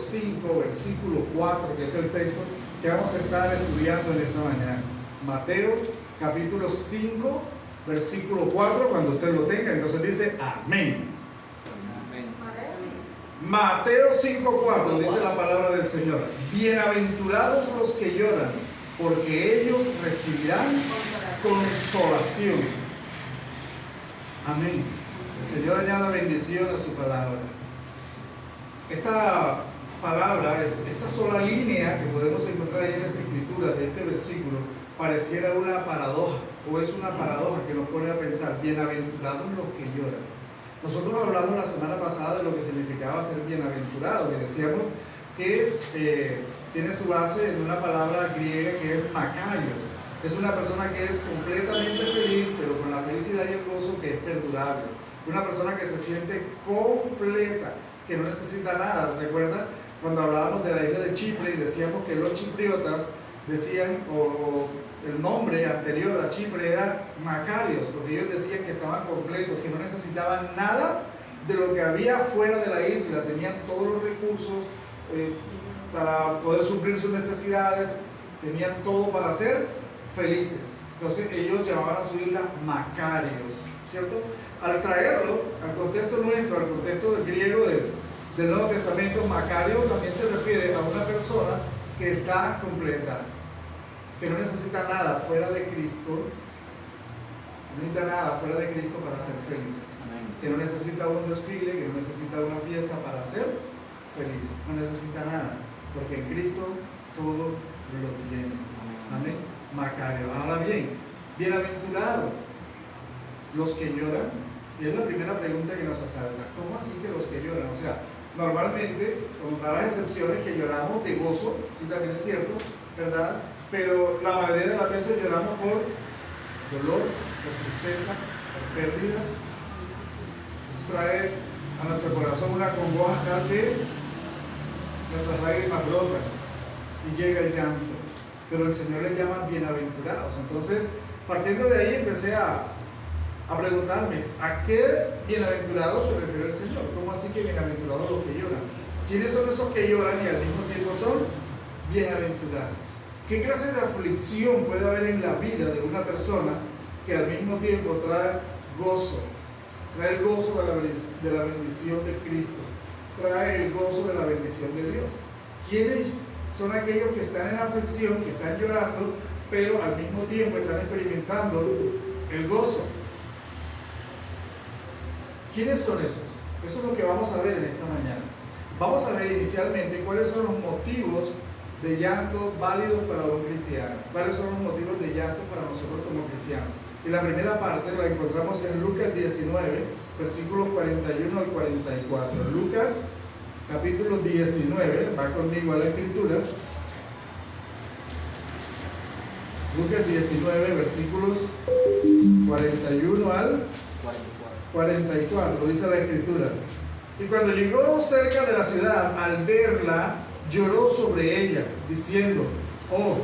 5, versículo 4, que es el texto que vamos a estar estudiando en esta mañana. Mateo capítulo 5, versículo 4, cuando usted lo tenga, entonces dice amén. Mateo 5:4 dice la palabra del Señor: bienaventurados los que lloran, porque ellos recibirán consolación. Amén. El Señor añada bendición a su palabra. Esta palabra, esta sola línea que podemos encontrar ahí en las escrituras de este versículo, pareciera una paradoja, o es una paradoja que nos pone a pensar: bienaventurados los que lloran. Nosotros hablamos la semana pasada de lo que significaba ser bienaventurado, y decíamos que tiene su base en una palabra griega que es makarios. Es una persona que es completamente feliz, pero con la felicidad y el gozo que es perdurable. Una persona que se siente completa, que no necesita nada. ¿Recuerda cuando hablábamos de la isla de Chipre y decíamos que los chipriotas decían, o el nombre anterior a Chipre era Macarios, porque ellos decían que estaban completos, que no necesitaban nada de lo que había fuera de la isla, tenían todos los recursos para poder suplir sus necesidades, tenían todo para ser felices. Entonces ellos llamaban a su isla Macarios, ¿cierto? Al traerlo al contexto nuestro, al contexto del griego del Nuevo Testamento, Macario también se refiere a una persona que está completa, que no necesita nada fuera de Cristo, no necesita nada fuera de Cristo para ser feliz. Amén. Que no necesita un desfile, que no necesita una fiesta para ser feliz, no necesita nada, porque en Cristo todo lo tiene. Amén. Macario. Ahora bien, bienaventurados los que lloran, y es la primera pregunta que nos asalta: ¿cómo así que los que lloran? O sea, normalmente, con raras excepciones, que lloramos de gozo, y también es cierto, ¿verdad? Pero la mayoría de las veces lloramos por dolor, por tristeza, por pérdidas. Eso trae a nuestro corazón una congoja tal que nuestras lágrimas brotan y llega el llanto. Pero el Señor les llama bienaventurados. Entonces, partiendo de ahí, empecé a preguntarme: ¿a qué bienaventurados se refiere el Señor? ¿Cómo así que bienaventurados los que lloran? ¿Quiénes son esos que lloran y al mismo tiempo son bienaventurados? ¿Qué clase de aflicción puede haber en la vida de una persona que al mismo tiempo trae gozo? Trae el gozo de la bendición de Cristo, trae el gozo de la bendición de Dios. ¿Quiénes son aquellos que están en aflicción, que están llorando, pero al mismo tiempo están experimentando el gozo? ¿Quiénes son esos? Eso es lo que vamos a ver en esta mañana. Vamos a ver inicialmente cuáles son los motivos de llanto válidos para un cristiano. ¿Cuáles son los motivos de llanto para nosotros como cristianos? Y la primera parte la encontramos en Lucas 19, versículos 41 al 44. Lucas capítulo 19, va conmigo a la escritura. Lucas 19, versículos 41 al 44, dice la escritura: y cuando llegó cerca de la ciudad, al verla, lloró sobre ella, diciendo: oh,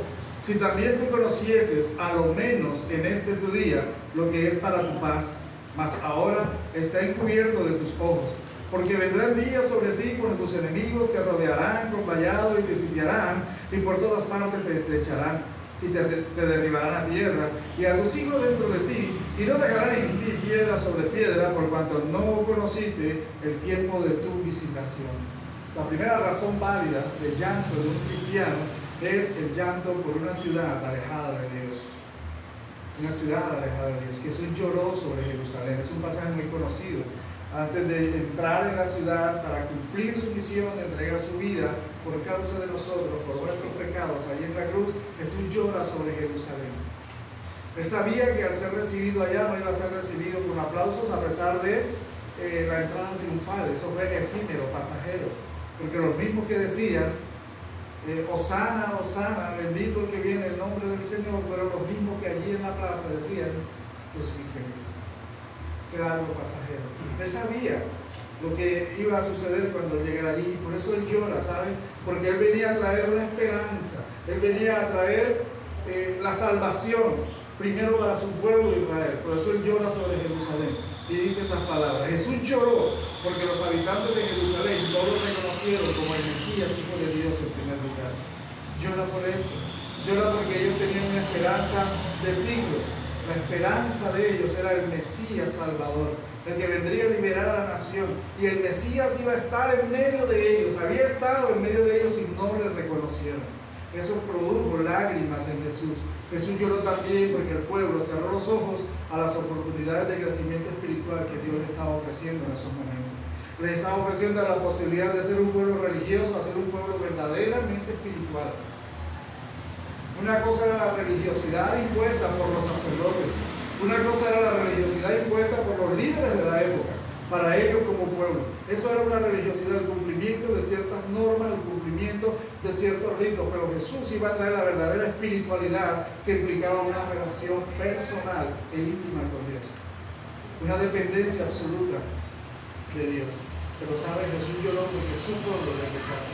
si también tú conocieses, a lo menos en este tu día, lo que es para tu paz, mas ahora está encubierto de tus ojos. Porque vendrán días sobre ti cuando tus enemigos te rodearán con vallado y te sitiarán, y por todas partes te estrecharán y te derribarán a tierra, y a tus hijos dentro de ti, y no dejarán en ti piedra sobre piedra, por cuanto no conociste el tiempo de tu visitación. La primera razón válida de llanto de un cristiano es el llanto por una ciudad alejada de Dios. Una ciudad alejada de Dios. Jesús lloró sobre Jerusalén. Es un pasaje muy conocido. Antes de entrar en la ciudad para cumplir su misión de entregar su vida por causa de nosotros, por nuestros pecados, ahí en la cruz, Jesús llora sobre Jerusalén. Él sabía que al ser recibido allá no iba a ser recibido con aplausos a pesar de la entrada triunfal. Eso fue efímero, pasajero. Porque los mismos que decían Hosana, Hosana, bendito el que viene en el nombre del Señor, fueron los mismos que allí en la plaza decían: crucifíquenlo. Fue algo pasajero. Él sabía lo que iba a suceder cuando llegara allí, y por eso él llora, ¿sabe? Porque él venía a traer una esperanza, él venía a traer la salvación, primero para su pueblo Israel. Por eso él llora sobre Jerusalén. y dice estas palabras: Jesús lloró porque los habitantes de Jerusalén no lo reconocieron como el Mesías, Hijo de Dios, en primer lugar. Llora por esto, llora porque ellos tenían una esperanza de siglos. La esperanza de ellos era el Mesías Salvador, el que vendría a liberar a la nación, y el Mesías iba a estar en medio de ellos, había estado en medio de ellos y no le reconocieron. Eso produjo lágrimas en Jesús. Jesús lloró también porque el pueblo cerró los ojos a las oportunidades de crecimiento espiritual que Dios le estaba ofreciendo en esos momentos. Les estaba ofreciendo la posibilidad de ser un pueblo religioso a ser un pueblo verdaderamente espiritual. Una cosa era la religiosidad impuesta por los sacerdotes, una cosa era la religiosidad impuesta por los líderes de la época, para ellos como pueblo. Eso era una religiosidad, el cumplimiento de ciertas normas, el cumplimiento de ciertos ritos, pero Jesús iba a traer la verdadera espiritualidad que implicaba una relación personal e íntima con Dios, una dependencia absoluta de Dios. Pero sabe, Jesús lloró porque su pueblo le rechaza,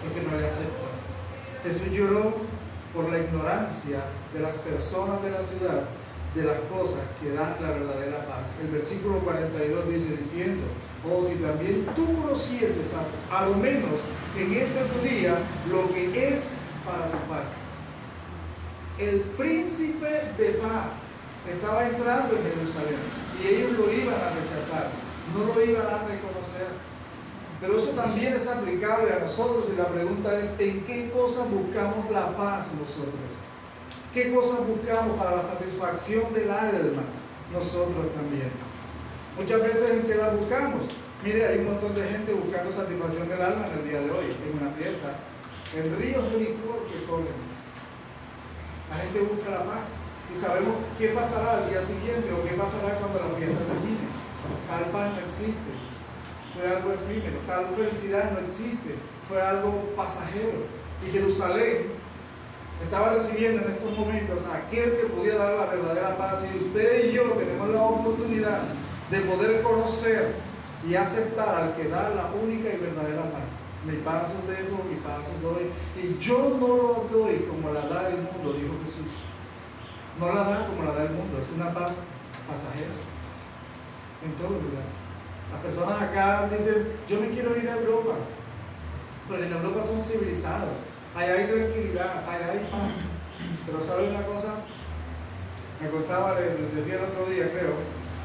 porque no le acepta. Jesús lloró por la ignorancia de las personas de la ciudad de las cosas que dan la verdadera paz. El versículo 42 dice, diciendo: oh, si también tú conocieses a lo menos en este tu día lo que es para tu paz. El príncipe de paz estaba entrando en Jerusalén y ellos lo iban a rechazar, no lo iban a reconocer. Pero eso también es aplicable a nosotros, y la pregunta es: ¿en qué cosas buscamos la paz nosotros? ¿Qué cosas buscamos para la satisfacción del alma nosotros también? Muchas veces, ¿en qué la buscamos? Mire, hay un montón de gente buscando satisfacción del alma en el día de hoy, en una fiesta, en ríos de licor que corren. La gente busca la paz y sabemos qué pasará al día siguiente o qué pasará cuando la fiesta termine. Tal paz no existe, fue algo efímero. Tal felicidad no existe, fue algo pasajero. Y Jerusalén estaba recibiendo en estos momentos a aquel que podía dar la verdadera paz, y usted y yo tenemos la oportunidad de poder conocer y aceptar al que da la única y verdadera paz. Mi paz os dejo, mi paz os doy, y yo no lo doy como la da el mundo, dijo Jesús. No la da como la da el mundo, es una paz pasajera en todo lugar. Las personas acá dicen: yo me quiero ir a Europa, pero en Europa son civilizados, allá hay tranquilidad, allá hay paz. Pero ¿sabe una cosa? Me contaba, les decía el otro día, creo,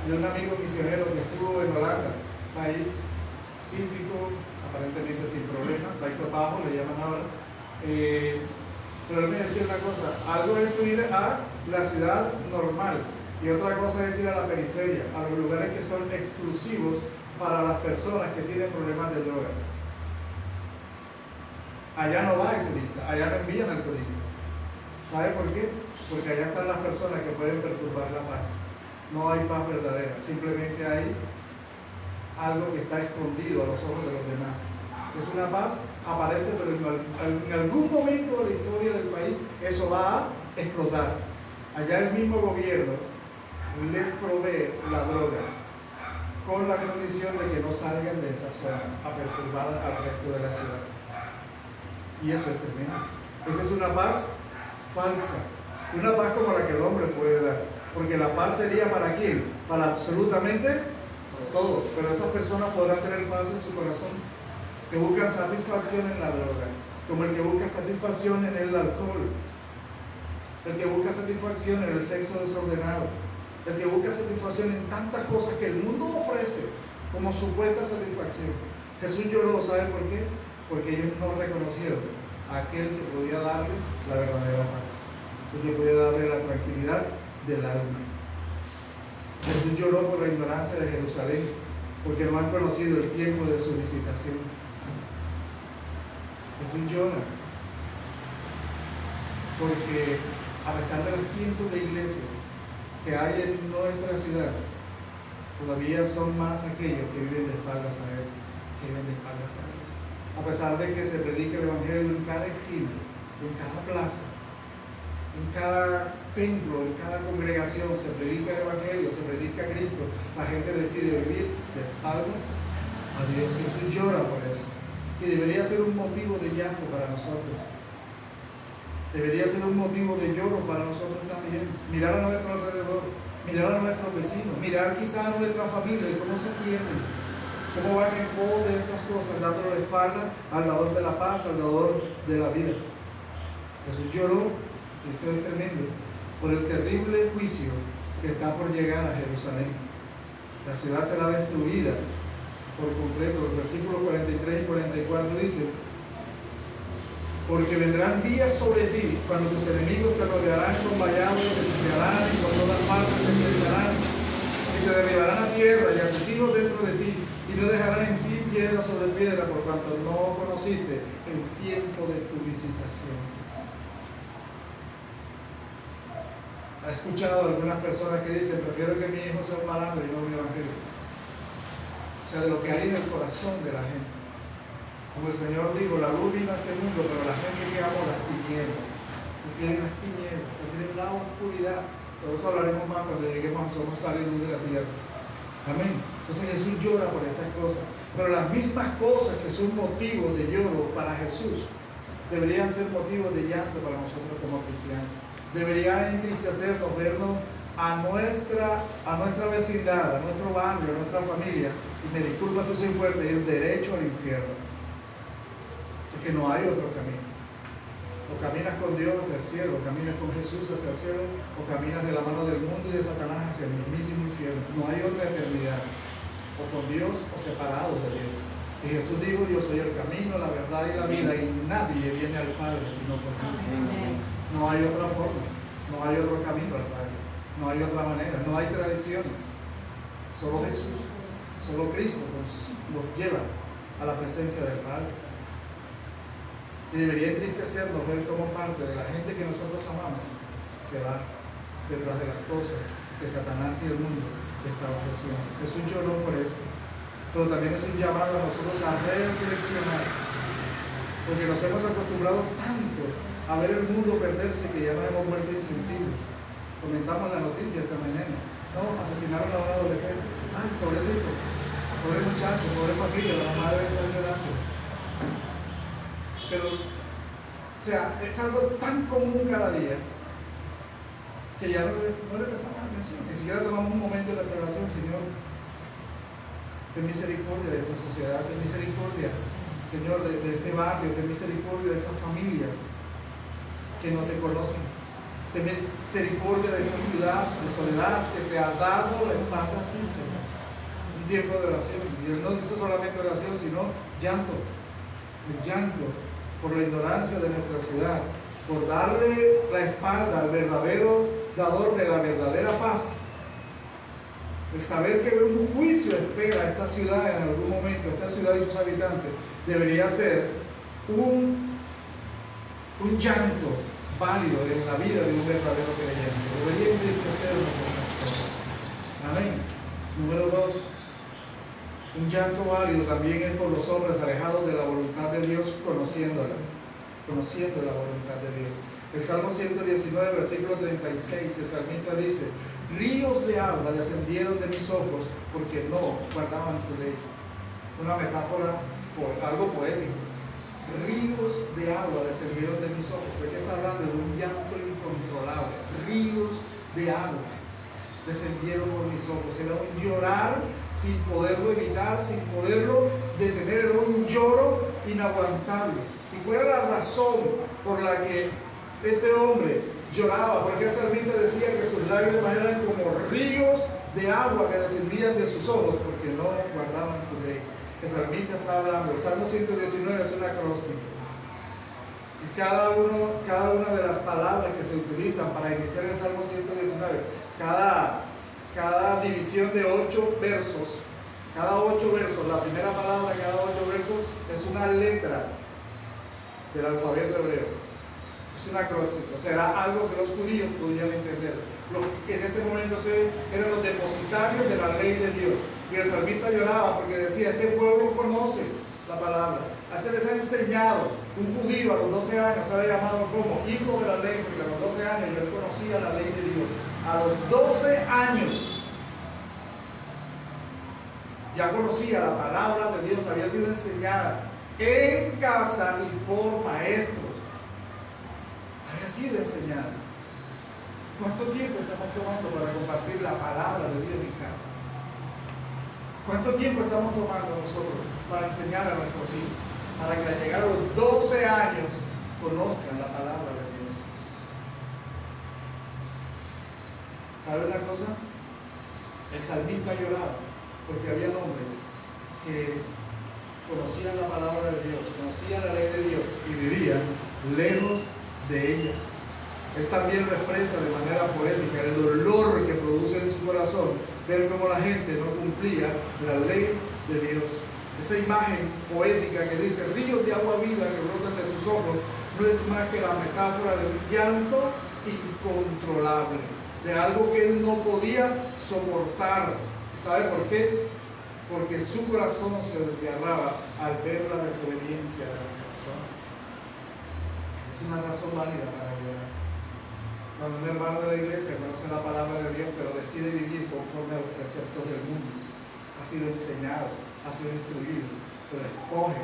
de un amigo misionero que estuvo en Holanda, país pacífico, aparentemente sin problemas, Países Bajos le llaman ahora. Pero él me decía una cosa: algo es ir a la ciudad normal y otra cosa es ir a la periferia, a los lugares que son exclusivos para las personas que tienen problemas de droga. Allá no va el turista, allá no envían al turista. ¿Sabe por qué? Porque allá están las personas que pueden perturbar la paz. No hay paz verdadera, simplemente hay algo que está escondido a los ojos de los demás. Es una paz aparente, pero en algún momento de la historia del país eso va a explotar. Allá el mismo gobierno les provee la droga con la condición de que no salgan de esa zona a perturbar al resto de la ciudad. Y eso es tremendo. Esa es una paz falsa, una paz como la que el hombre puede dar, porque la paz sería ¿para quién? Para absolutamente todos, pero esas personas podrán tener paz en su corazón, que buscan satisfacción en la droga, como el que busca satisfacción en el alcohol, el que busca satisfacción en el sexo desordenado, el que busca satisfacción en tantas cosas que el mundo ofrece como supuesta satisfacción. Jesús lloró, ¿sabe por qué? Porque ellos no reconocieron a aquel que podía darles la verdadera paz, el que podía darles la tranquilidad del alma. Jesús lloró por la ignorancia de Jerusalén, porque no han conocido el tiempo de su visitación. Jesús llora porque a pesar de los cientos de iglesias que hay en nuestra ciudad, todavía son más aquellos que viven de espaldas a Él, que viven de espaldas a Él. A pesar de que se predica el Evangelio en cada esquina, en cada plaza, en cada templo, en cada congregación, se predica el Evangelio, se predica a Cristo, la gente decide vivir de espaldas a Dios. Jesús llora por eso, y debería ser un motivo de llanto para nosotros. Debería ser un motivo de lloro para nosotros también. Mirar a nuestro alrededor mirar a nuestros vecinos, mirar quizá a nuestra familia y cómo se pierden, cómo van en pos de estas cosas, dándole la espalda al dador de la paz, al dador de la vida. Jesús lloró, y esto es tremendo, por el terrible juicio que está por llegar a Jerusalén. La ciudad será destruida por completo. Los versículos 43 y 44 dice: porque vendrán días sobre ti cuando tus enemigos te rodearán con vallados, te sitiarán y con todas partes te pensarán y te derribarán a tierra y a tus hijos dentro de ti y no dejarán en ti piedra sobre piedra por cuanto no conociste el tiempo de tu visitación. ¿Ha escuchado algunas personas que dicen: prefiero que mi hijo sea un malandro y no un evangélico? O sea, de lo que hay en el corazón de la gente. Como el Señor dijo, la luz vino a este mundo, pero la gente que amó las tinieblas, prefieren las tinieblas, prefieren la oscuridad. Todo eso hablaremos más cuando lleguemos a Somos Sal y Luz de la tierra. Amén. Entonces Jesús llora por estas cosas. Pero las mismas cosas que son motivos de lloro para Jesús deberían ser motivos de llanto para nosotros como cristianos. Deberían entristecernos, vernos a nuestra vecindad, a nuestro barrio, a nuestra familia, y me disculpa si soy fuerte, ir derecho al infierno. Porque no hay otro camino. O caminas con Dios hacia el cielo, o caminas con Jesús hacia el cielo, o caminas de la mano del mundo y de Satanás hacia el mismísimo infierno. No hay otra eternidad. O con Dios o separados de Dios. Y Jesús dijo: yo soy el camino, la verdad y la vida, y nadie viene al Padre sino por mí. No hay otra forma, no hay otro camino al Padre, no hay otra manera, no hay tradiciones. Solo Jesús, solo Cristo nos lleva a la presencia del Padre. Y debería entristecernos ver cómo parte de la gente que nosotros amamos se va detrás de las cosas que Satanás y el mundo le están ofreciendo. Jesús lloró por esto, pero también es un llamado a nosotros a reflexionar, porque nos hemos acostumbrado tanto a ver el mundo perderse que ya nos hemos vuelto insensibles. Comentamos la noticia esta mañana: no, asesinaron a un adolescente. Ay, pobrecito, pobre muchacho, pobre familia, la mamá debe estar llorando. Pero, o sea, es algo tan común cada día que ya no le prestamos atención, ni siquiera tomamos un momento de la oración: Señor, ten misericordia de esta sociedad, ten misericordia, Señor, de este barrio, ten misericordia de estas familias que no te conocen, ten misericordia de esta ciudad de soledad que te ha dado la espalda a ti, Señor. Un tiempo de oración, y Él no dice solamente oración, sino llanto, el llanto por la ignorancia de nuestra ciudad, por darle la espalda al verdadero dador de la verdadera paz, el saber que un juicio espera a esta ciudad en algún momento, esta ciudad y sus habitantes, debería ser un llanto válido en la vida de un verdadero creyente. Debería entristecernos estas cosas. Amén. Número 2, un llanto válido también es por los hombres alejados de la voluntad de Dios, conociendo la voluntad de Dios. El Salmo 119, versículo 36, el salmista dice: ríos de agua descendieron de mis ojos porque no guardaban tu ley. Una metáfora, algo poético. Ríos de agua descendieron de mis ojos. ¿De qué está hablando? De un llanto incontrolable. Ríos de agua descendieron por mis ojos. Era un llorar sin poderlo evitar, sin poderlo detener. Era un lloro inaguantable. ¿Y cuál era la razón por la que este hombre lloraba? Porque el salmista decía que sus lágrimas eran como ríos de agua que descendían de sus ojos porque no guardaban tu ley. El salmista está hablando, el Salmo 119 es un acróstico. Y cada una de las palabras que se utilizan para iniciar el Salmo 119, cada división de 8 versos, cada 8 versos, la primera palabra de cada 8 versos es una letra del alfabeto hebreo. Es un acróstico, o sea, era algo que los judíos podían entender. Los que en ese momento eran los depositarios de la ley de Dios. Y el salmista lloraba porque decía: este pueblo conoce la palabra. Se les ha enseñado. Un judío a los 12 años se había llamado como hijo de la ley, porque a los 12 años él conocía la ley de Dios. A los 12 años ya conocía la palabra de Dios, había sido enseñada en casa y por maestros. Había sido enseñada. ¿Cuánto tiempo estamos tomando para compartir la palabra de Dios en casa? ¿Cuánto tiempo estamos tomando nosotros para enseñar a nuestros hijos? Para que al llegar a los 12 años conozcan la palabra de Dios. ¿Sabe una cosa? El salmista lloraba porque había hombres que conocían la palabra de Dios, conocían la ley de Dios y vivían lejos de ella. Él también lo expresa de manera poética, el dolor que produce en su corazón ver cómo la gente no cumplía la ley de Dios. Esa imagen poética que dice ríos de agua viva que brotan de sus ojos no es más que la metáfora de un llanto incontrolable, de algo que él no podía soportar. ¿Sabe por qué? Porque su corazón se desgarraba al ver la desobediencia de las personas. Es una razón válida para llorar. Cuando un hermano de la iglesia conoce la palabra de Dios, pero decide vivir conforme a los preceptos del mundo, ha sido enseñado, ha sido instruido, pero escoge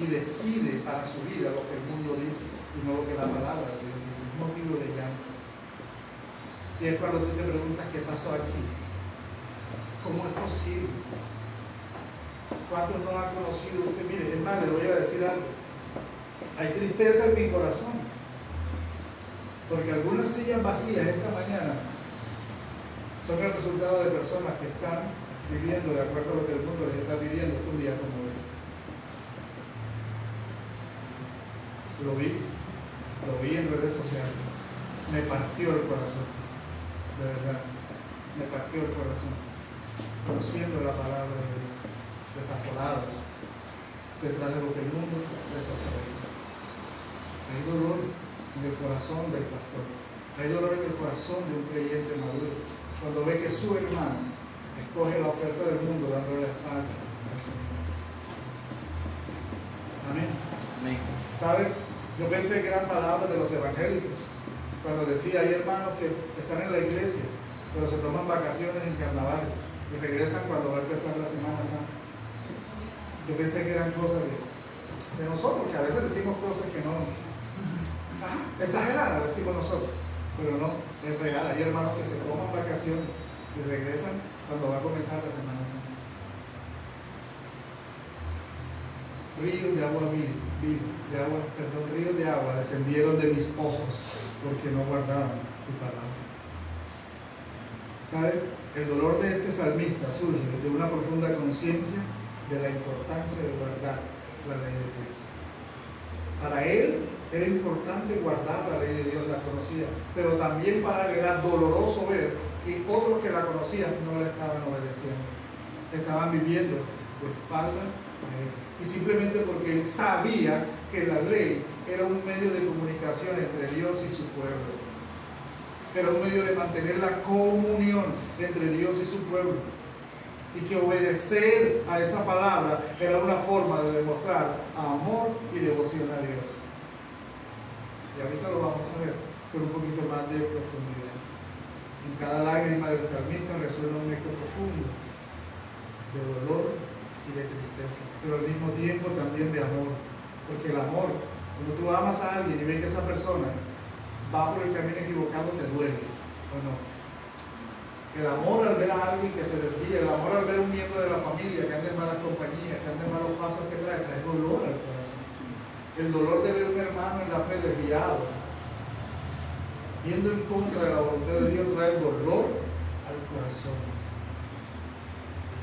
y decide para su vida lo que el mundo dice y no lo que la palabra de Dios dice. Es motivo de llanto. Y es cuando tú te preguntas qué pasó aquí. ¿Cómo es posible? ¿Cuántos no han conocido usted? Mire, hermano, le voy a decir algo. Hay tristeza en mi corazón. Porque algunas sillas vacías esta mañana son el resultado de personas que están viviendo de acuerdo a lo que el mundo les está pidiendo un día como hoy. Lo vi en redes sociales. Me partió el corazón. De verdad, me partió el corazón. Conociendo la palabra de Dios, desaforados detrás de lo que el mundo les ofrece. Hay dolor en el corazón del pastor. Hay dolor en el corazón de un creyente maduro cuando ve que su hermano escoge la oferta del mundo dándole la espalda al Señor. Amén. Amén. ¿Sabe? Yo pensé que eran palabras de los evangélicos cuando decía hay hermanos que están en la iglesia pero se toman vacaciones en carnavales y regresan cuando va a empezar la Semana Santa. Yo pensé que eran cosas de nosotros, que a veces decimos cosas que no, exageradas decimos nosotros, pero no, es real. Hay hermanos que se toman vacaciones y regresan cuando va a comenzar la Semana Santa. Ríos de agua ríos de agua descendieron de mis ojos porque no guardaban tu palabra. ¿Sabe? El dolor de este salmista surge de una profunda conciencia de la importancia de guardar la ley de Dios. Para él era importante guardar la ley de Dios, la conocía, pero también para él era doloroso ver que otros que la conocían no la estaban obedeciendo, estaban viviendo de espalda a él. Y simplemente porque él sabía que la ley era un medio de comunicación entre Dios y su pueblo. Era un medio de mantener la comunión entre Dios y su pueblo. Y que obedecer a esa palabra era una forma de demostrar amor y devoción a Dios. Y ahorita lo vamos a ver con un poquito más de profundidad. En cada lágrima del salmista resuena un eco profundo de dolor y de tristeza, pero al mismo tiempo también de amor. Porque el amor, cuando tú amas a alguien y ves que esa persona va por el camino equivocado, te duele, ¿o no? El amor al ver a alguien que se desvía, el amor al ver a un miembro de la familia que anda en malas compañías, que anda en malos pasos que trae dolor al corazón. El dolor de ver a un hermano en la fe desviado, yendo en contra de la voluntad de Dios, trae dolor al corazón.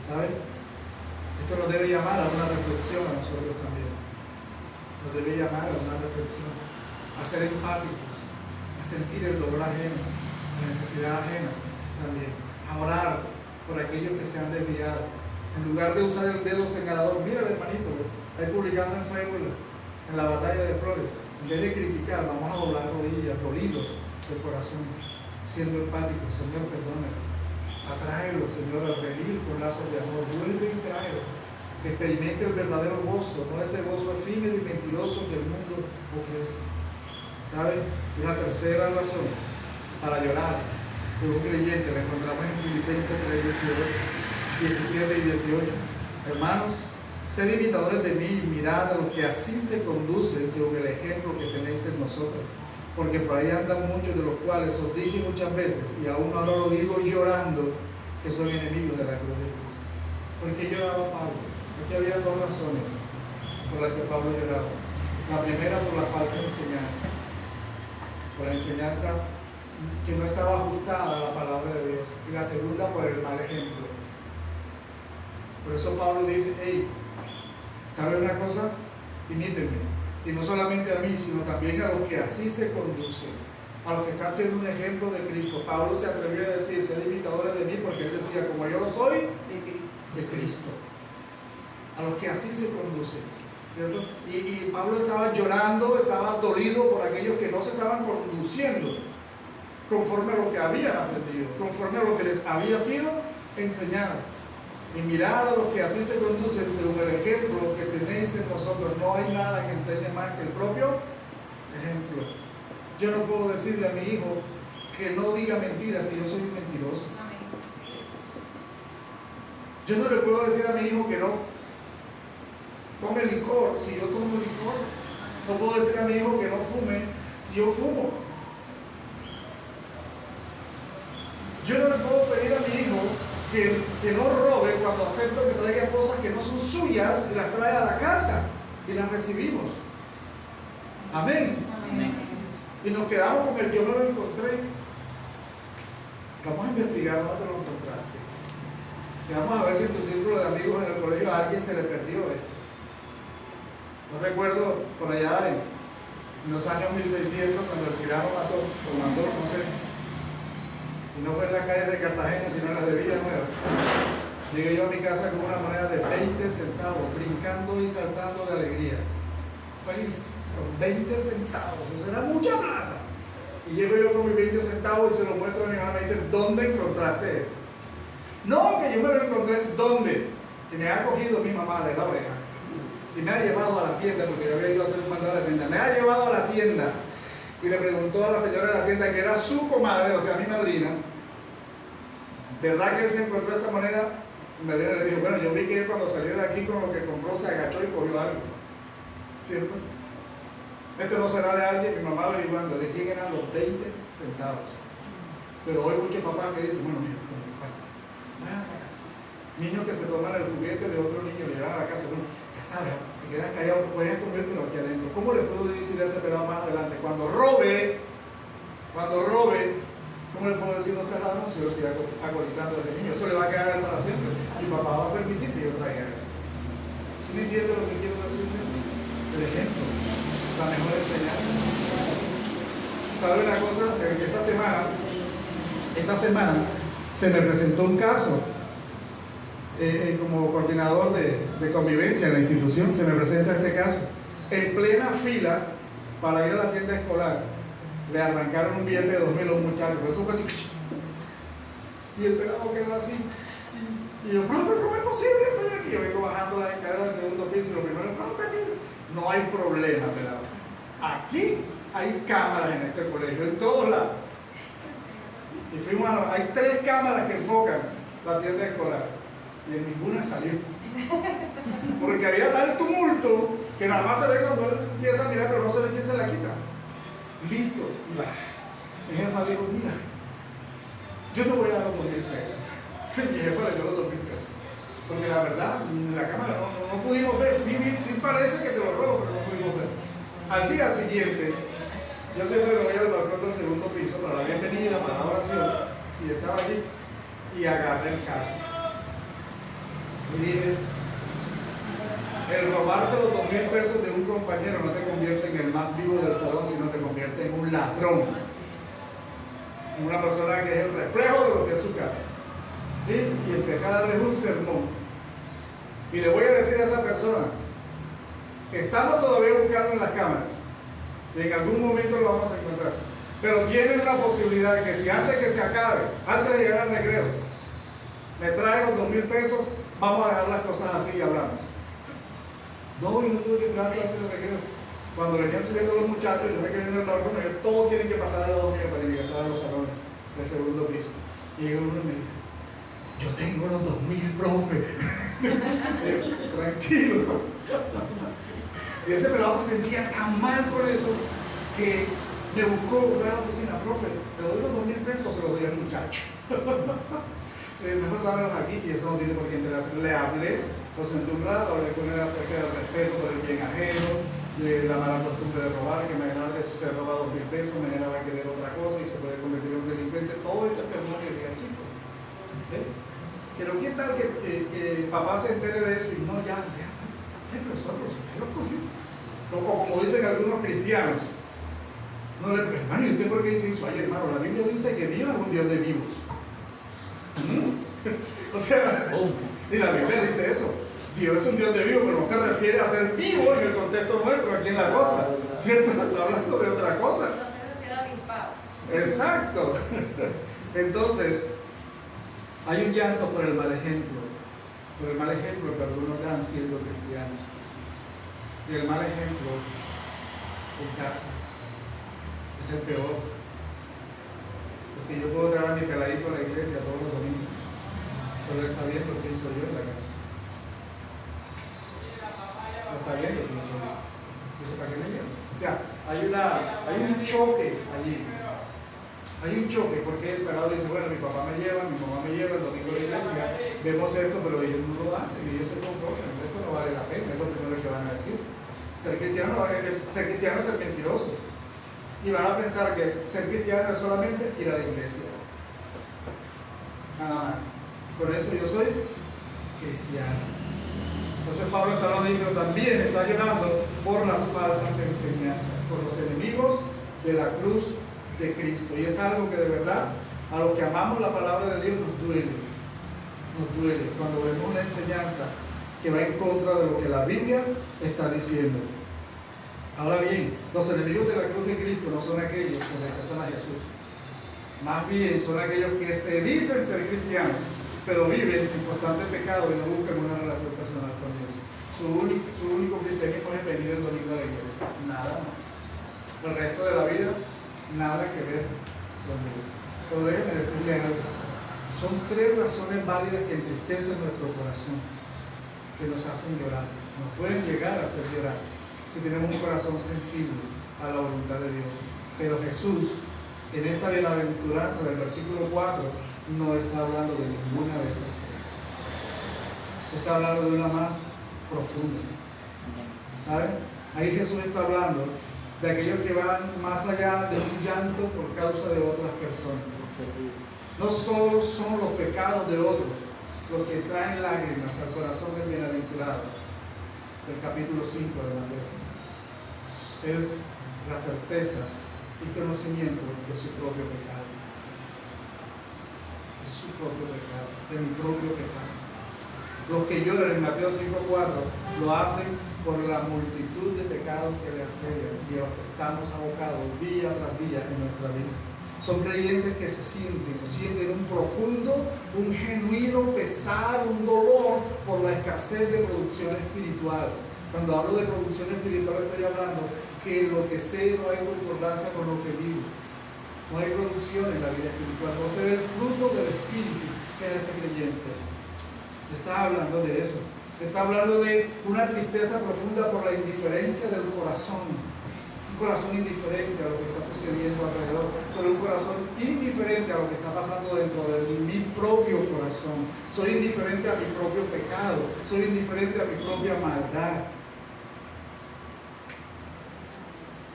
¿Sabes? Esto nos debe llamar a una reflexión a nosotros también. Nos debe llamar a una reflexión, a ser empáticos, a sentir el dolor ajeno, la necesidad ajena también, a orar por aquellos que se han desviado. En lugar de usar el dedo señalador, mira el hermanito, ahí publicando en Facebook, en la batalla de Flores, en vez de criticar, vamos a doblar rodillas, dolidos del corazón, siendo empáticos. Señor, perdóname. Atráelo, Señor, a pedir con lazos de amor. Vuelve y tráelo. Que experimente el verdadero gozo, no ese gozo efímero y mentiroso que el mundo ofrece. ¿Sabe? Una tercera razón para llorar por un creyente la encontramos en Filipenses 3, 17 y 18. Hermanos, sed imitadores de mí y mirad a los que así se conducen según el ejemplo que tenéis en nosotros. porque por ahí andan muchos de los cuales os dije muchas veces, y aún ahora lo digo llorando, que son enemigos de la cruz de Cristo. ¿Por qué lloraba Pablo? Aquí había dos razones por las que Pablo lloraba. La primera, por la falsa enseñanza, por la enseñanza que no estaba ajustada a la palabra de Dios, y la segunda, por el mal ejemplo. Por eso Pablo dice: hey, ¿sabe una cosa? Imítenme. Y no solamente a mí, sino también a los que así se conducen, a los que están siendo un ejemplo de Cristo. Pablo se atrevió a decir: sed imitadores de mí, porque él decía: como yo lo soy de Cristo. A los que así se conducen, ¿cierto? Y Pablo estaba llorando, estaba dolido por aquellos que no se estaban conduciendo conforme a lo que habían aprendido, conforme a lo que les había sido enseñado. Y mirad a los que así se conducen según el ejemplo que tenéis en nosotros. No hay nada que enseñe más que el propio ejemplo. Yo no puedo decirle a mi hijo que no diga mentiras si yo soy un mentiroso. Yo no le puedo decir a mi hijo que no tome licor si yo tomo licor. No puedo decir a mi hijo que no fume si yo fumo. Yo no le puedo pedir a mi hijo que no robe cuando acepto que traiga cosas que no son suyas y las trae a la casa y las recibimos. Amén. Amén. Y nos quedamos con el yo no lo encontré. Vamos a investigar dónde te lo encontraste. Y vamos a ver si en tu círculo de amigos en el colegio a alguien se le perdió esto. No recuerdo por allá en los años 1600 cuando el tirano mató, o mandó, no sé. Y no fue en las calles de Cartagena, sino en las de Villanueva. Llegué yo a mi casa con una moneda de 20 centavos, brincando y saltando de alegría. Feliz, con 20 centavos, eso era mucha plata. Y llego yo con mis 20 centavos y se lo muestro a mi mamá y me dice: ¿dónde encontraste esto? No, que yo me lo encontré, ¿dónde? Y me ha cogido mi mamá de la oreja y me ha llevado a la tienda, porque yo había ido a hacer un mandado a la tienda. Me ha llevado a la tienda y le preguntó a la señora de la tienda, que era su comadre, o sea, mi madrina, ¿verdad que él se encontró esta moneda? Mi madrina le dijo: bueno, yo vi que él cuando salió de aquí con lo que compró se agachó y cogió algo, ¿cierto? Esto no será de alguien. Mi mamá averiguando de quién eran los 20 centavos. Pero hoy muchos papás que dicen: bueno, mira, vayan a sacar. Niños que se toman el juguete de otro niño, le llevan a la casa, bueno, ya sabes, te quedas callado, puedes esconder, pero aquí adentro. ¿Cmo le puedo decir a ese pelado más adelante? Cuando robe, ¿cómo le puedo decir no sea ladrón si yo estoy acolitando desde niño? Eso le va a quedar para siempre. Mi papá va a permitir que yo traiga esto. ¿Sí me entiende lo que quiero decir? El ejemplo, la mejor enseñanza. ¿Sabe una cosa? Esta semana se me presentó un caso. Como coordinador de convivencia en la institución, se me presenta este caso. En plena fila para ir a la tienda escolar, le arrancaron un billete de 2.000 a un muchacho. Y el pelado quedó así. Y yo: profe, ¿cómo es posible? Estoy aquí. Yo vengo bajando las escaleras del segundo piso y lo primero: profe, mire, no hay problema, pelado. Aquí hay cámaras en este colegio, en todos lados. Y fuimos hay 3 cámaras que enfocan la tienda escolar. Y en ninguna salió. Porque había tal tumulto que nada más se ve cuando él empieza a mirar, pero no se ve quién se la quita. Listo. Mi jefa dijo: mira, yo te voy a dar los 2.000 pesos. Mi jefa le dio los 2.000 pesos. Porque la verdad, en la cámara no pudimos ver. Sí parece que te lo robo, pero no pudimos ver. Al día siguiente, yo siempre me voy al balcón del segundo piso para la bienvenida, para la oración, y estaba allí y agarré el caso. Y dije: el robarte los 2.000 pesos de un compañero no te convierte en el más vivo del salón, sino te convierte en un ladrón, en una persona que es el reflejo de lo que es su casa. Y empecé a darles un sermón. Y le voy a decir a esa persona que estamos todavía buscando en las cámaras, y en algún momento lo vamos a encontrar, pero tienen una posibilidad de que si antes que se acabe, antes de llegar al recreo, me trae los 2.000 pesos, vamos a dejar las cosas así y hablamos. No tuve que entrar antes del recreo. Cuando venían subiendo los muchachos, yo me quedé en el balcón, todos tienen que pasar a la 2.000 para ingresar a los salones del segundo piso. Y llega uno y me dice: yo tengo los 2.000, profe. Tranquilo. Y ese pelado se sentía tan mal por eso que Me buscó a la oficina, profe, le doy los 2,000 pesos, se los doy al muchacho. Mejor dámelos aquí y eso no tiene por qué enterarse. Le hablé, lo senté un rato, hablé con él acerca del respeto por el bien ajeno, de la mala costumbre de robar, que mañana de eso se roba 2,000 pesos, mañana va a querer otra cosa y se puede convertir en un delincuente. Todo este sermón que diga, chicos. Pero ¿qué tal que papá se entere de eso y no, ya, profesor, ya lo cogió? Como dicen algunos cristianos, no le preguntan, hermano, ¿y usted por qué dice eso? Ay, hermano, la Biblia dice que Dios es un Dios de vivos. O sea, y la Biblia dice eso. Dios es un Dios de vivos, pero no se refiere a ser vivo en el contexto nuestro, aquí en la costa. ¿Cierto? Está hablando de otra cosa. No se refiere a limpado. Exacto. Entonces, hay un llanto por el mal ejemplo que algunos dan siendo cristianos. Y el mal ejemplo en casa es el peor. Porque yo puedo traer a mi peladito a la iglesia todos los domingos, pero él está viendo quién soy yo en la casa. Está viendo quién soy yo. Entonces, ¿para qué me llevo? O sea, hay un choque allí. Hay un choque porque el pelado dice, bueno, mi papá me lleva, mi mamá me lleva, el domingo a la iglesia, vemos esto, pero ellos no lo hacen y ellos se comportan. Esto no vale la pena, es lo primero que van a decir. Ser cristiano es ser mentiroso. Y van a pensar que ser cristiano es solamente ir a la iglesia. Nada más. Por eso yo soy cristiano. Entonces Pablo está hablando, pero también está llorando por las falsas enseñanzas, por los enemigos de la cruz de Cristo. Y es algo que de verdad, a los que amamos la palabra de Dios, nos duele. Nos duele cuando vemos una enseñanza que va en contra de lo que la Biblia está diciendo. Ahora bien, los enemigos de la cruz de Cristo no son aquellos que rechazan a Jesús. Más bien son aquellos que se dicen ser cristianos, pero viven en constante pecado y no buscan una relación personal con Dios. Su único cristianismo es venir el domingo a la iglesia, nada más. El resto de la vida, nada que ver con Dios. Pero déjenme decirle algo. Son 3 razones válidas que entristecen nuestro corazón, que nos hacen llorar, nos pueden llegar a hacer llorar si tenemos un corazón sensible a la voluntad de Dios. Pero Jesús, en esta bienaventuranza del versículo 4, no está hablando de ninguna de esas 3. Está hablando de una más profunda. ¿Saben? Ahí Jesús está hablando de aquellos que van más allá de un llanto por causa de otras personas. No solo son los pecados de otros los que traen lágrimas al corazón del bienaventurado, del capítulo 5 de Mateo. Es la certeza y conocimiento de su propio pecado. Es su propio pecado, de mi propio pecado. Los que lloran en Mateo 5:4 lo hacen por la multitud de pecados que le asedian y a los que estamos abocados día tras día en nuestra vida. Son creyentes que sienten un profundo, un genuino pesar, un dolor por la escasez de producción espiritual. Cuando hablo de producción espiritual estoy hablando que lo que sé no hay concordancia con lo que vivo. No hay producción en la vida espiritual, no se ve el fruto del Espíritu en ese creyente. Está hablando de eso. Está hablando de una tristeza profunda por la indiferencia del corazón. Un corazón indiferente a lo que está sucediendo alrededor, pero un corazón indiferente a lo que está pasando dentro de mi propio corazón. Soy indiferente a mi propio pecado, soy indiferente a mi propia maldad.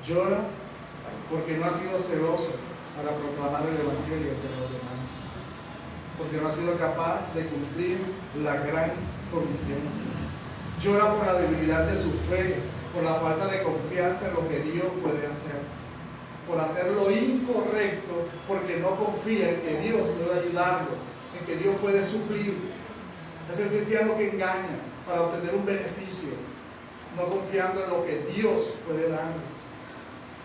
Llora porque no ha sido celoso para proclamar el Evangelio entre los demás, porque no ha sido capaz de cumplir la gran comisión. Llora por la debilidad de su fe, por la falta de confianza en lo que Dios puede hacer, por hacer lo incorrecto, porque no confía en que Dios puede ayudarlo, en que Dios puede suplir. Es el cristiano que engaña para obtener un beneficio, no confiando en lo que Dios puede darnos.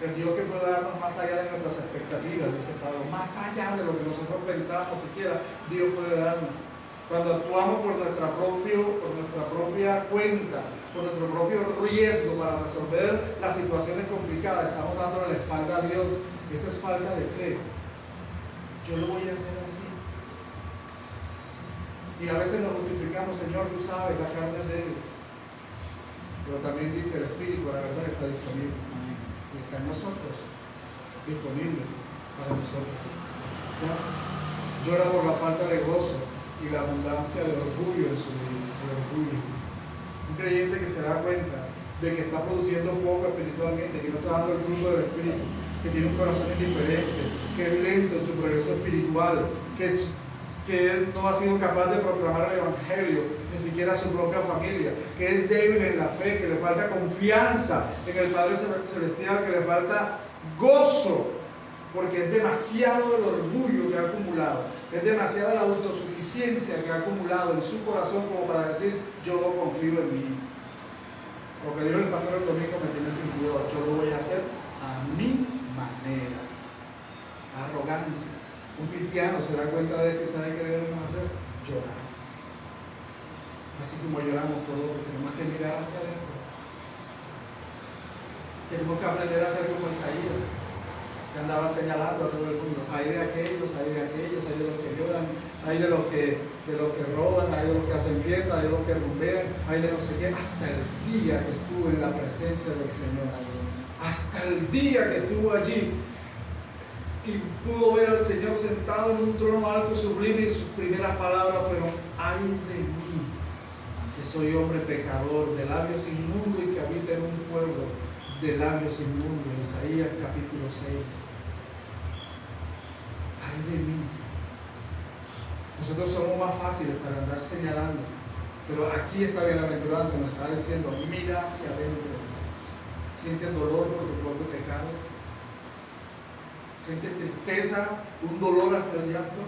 El Dios que puede darnos más allá de nuestras expectativas, dice Pablo, más allá de lo que nosotros pensamos siquiera, Dios puede darnos. Cuando actuamos por nuestra propia cuenta, por nuestro propio riesgo para resolver las situaciones complicadas, estamos dándole la espalda a Dios. Eso es falta de fe. Yo lo voy a hacer así. Y a veces nos justificamos, Señor, tú sabes, la carne es débil. Pero también dice el Espíritu, la verdad está disponible. Y está en nosotros. disponible para nosotros. ¿Ya? Llora por la falta de gozo y la abundancia de orgullo en su vida. Un creyente que se da cuenta de que está produciendo poco espiritualmente, que no está dando el fruto del Espíritu, que tiene un corazón indiferente, que es lento en su progreso espiritual, que él no ha sido capaz de proclamar el Evangelio, ni siquiera a su propia familia, que es débil en la fe, que le falta confianza en el Padre Celestial, que le falta gozo, porque es demasiado el orgullo que ha acumulado, es demasiada la autosuficiencia que ha acumulado en su corazón como para decir, yo no confío en mí. Lo que dijo el pastor el domingo me tiene sin cuidado, yo lo voy a hacer a mi manera. Arrogancia. Un cristiano se da cuenta de esto y sabe que debemos hacer, llorar. Así como lloramos por otros, tenemos que mirar hacia adentro. Tenemos que aprender a ser como Isaías, que andaba señalando a todo el mundo. Hay de aquellos, hay de los que lloran, hay de los que roban, hay de los que hacen fiesta, hay de los que rumbean, hay de no sé qué, hasta el día que estuvo en la presencia del Señor. Hasta el día que estuvo allí y pudo ver al Señor sentado en un trono alto sublime, y sus primeras palabras fueron: ay de mí, que soy hombre pecador, de labios inmundos y que habita en un pueblo de labios inmundos. Isaías capítulo 6. Ay de mí. Nosotros somos más fáciles para andar señalando, pero aquí esta bienaventuranza nos está diciendo: mira hacia adentro. ¿Sientes dolor por tu propio pecado? ¿Sientes tristeza, un dolor hasta el llanto?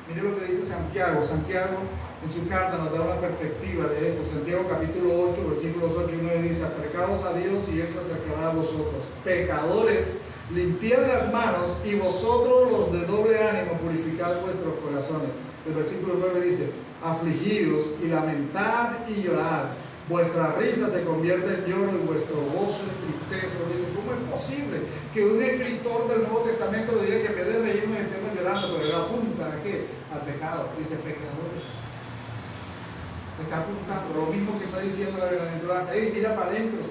Mire lo que dice Santiago. Santiago en su carta nos da una perspectiva de esto. Santiago capítulo 8, versículos 8 y 9 dice: acercaos a Dios y Él se acercará a vosotros. Pecadores, limpiad las manos, y vosotros los de doble ánimo purificad vuestros corazones. El versículo 9 dice: afligidos y lamentad y llorad. Vuestra risa se convierte en lloro y vuestro gozo en tristeza. Dice, ¿cómo es posible que un escritor del Nuevo Testamento lo diga que en vez de reírnos estemos llorando? Pero él apunta ¿a qué? Al pecado. Dice, pecadores. Está apuntando lo mismo que está diciendo la bienaventuranza. Hey, mira para adentro.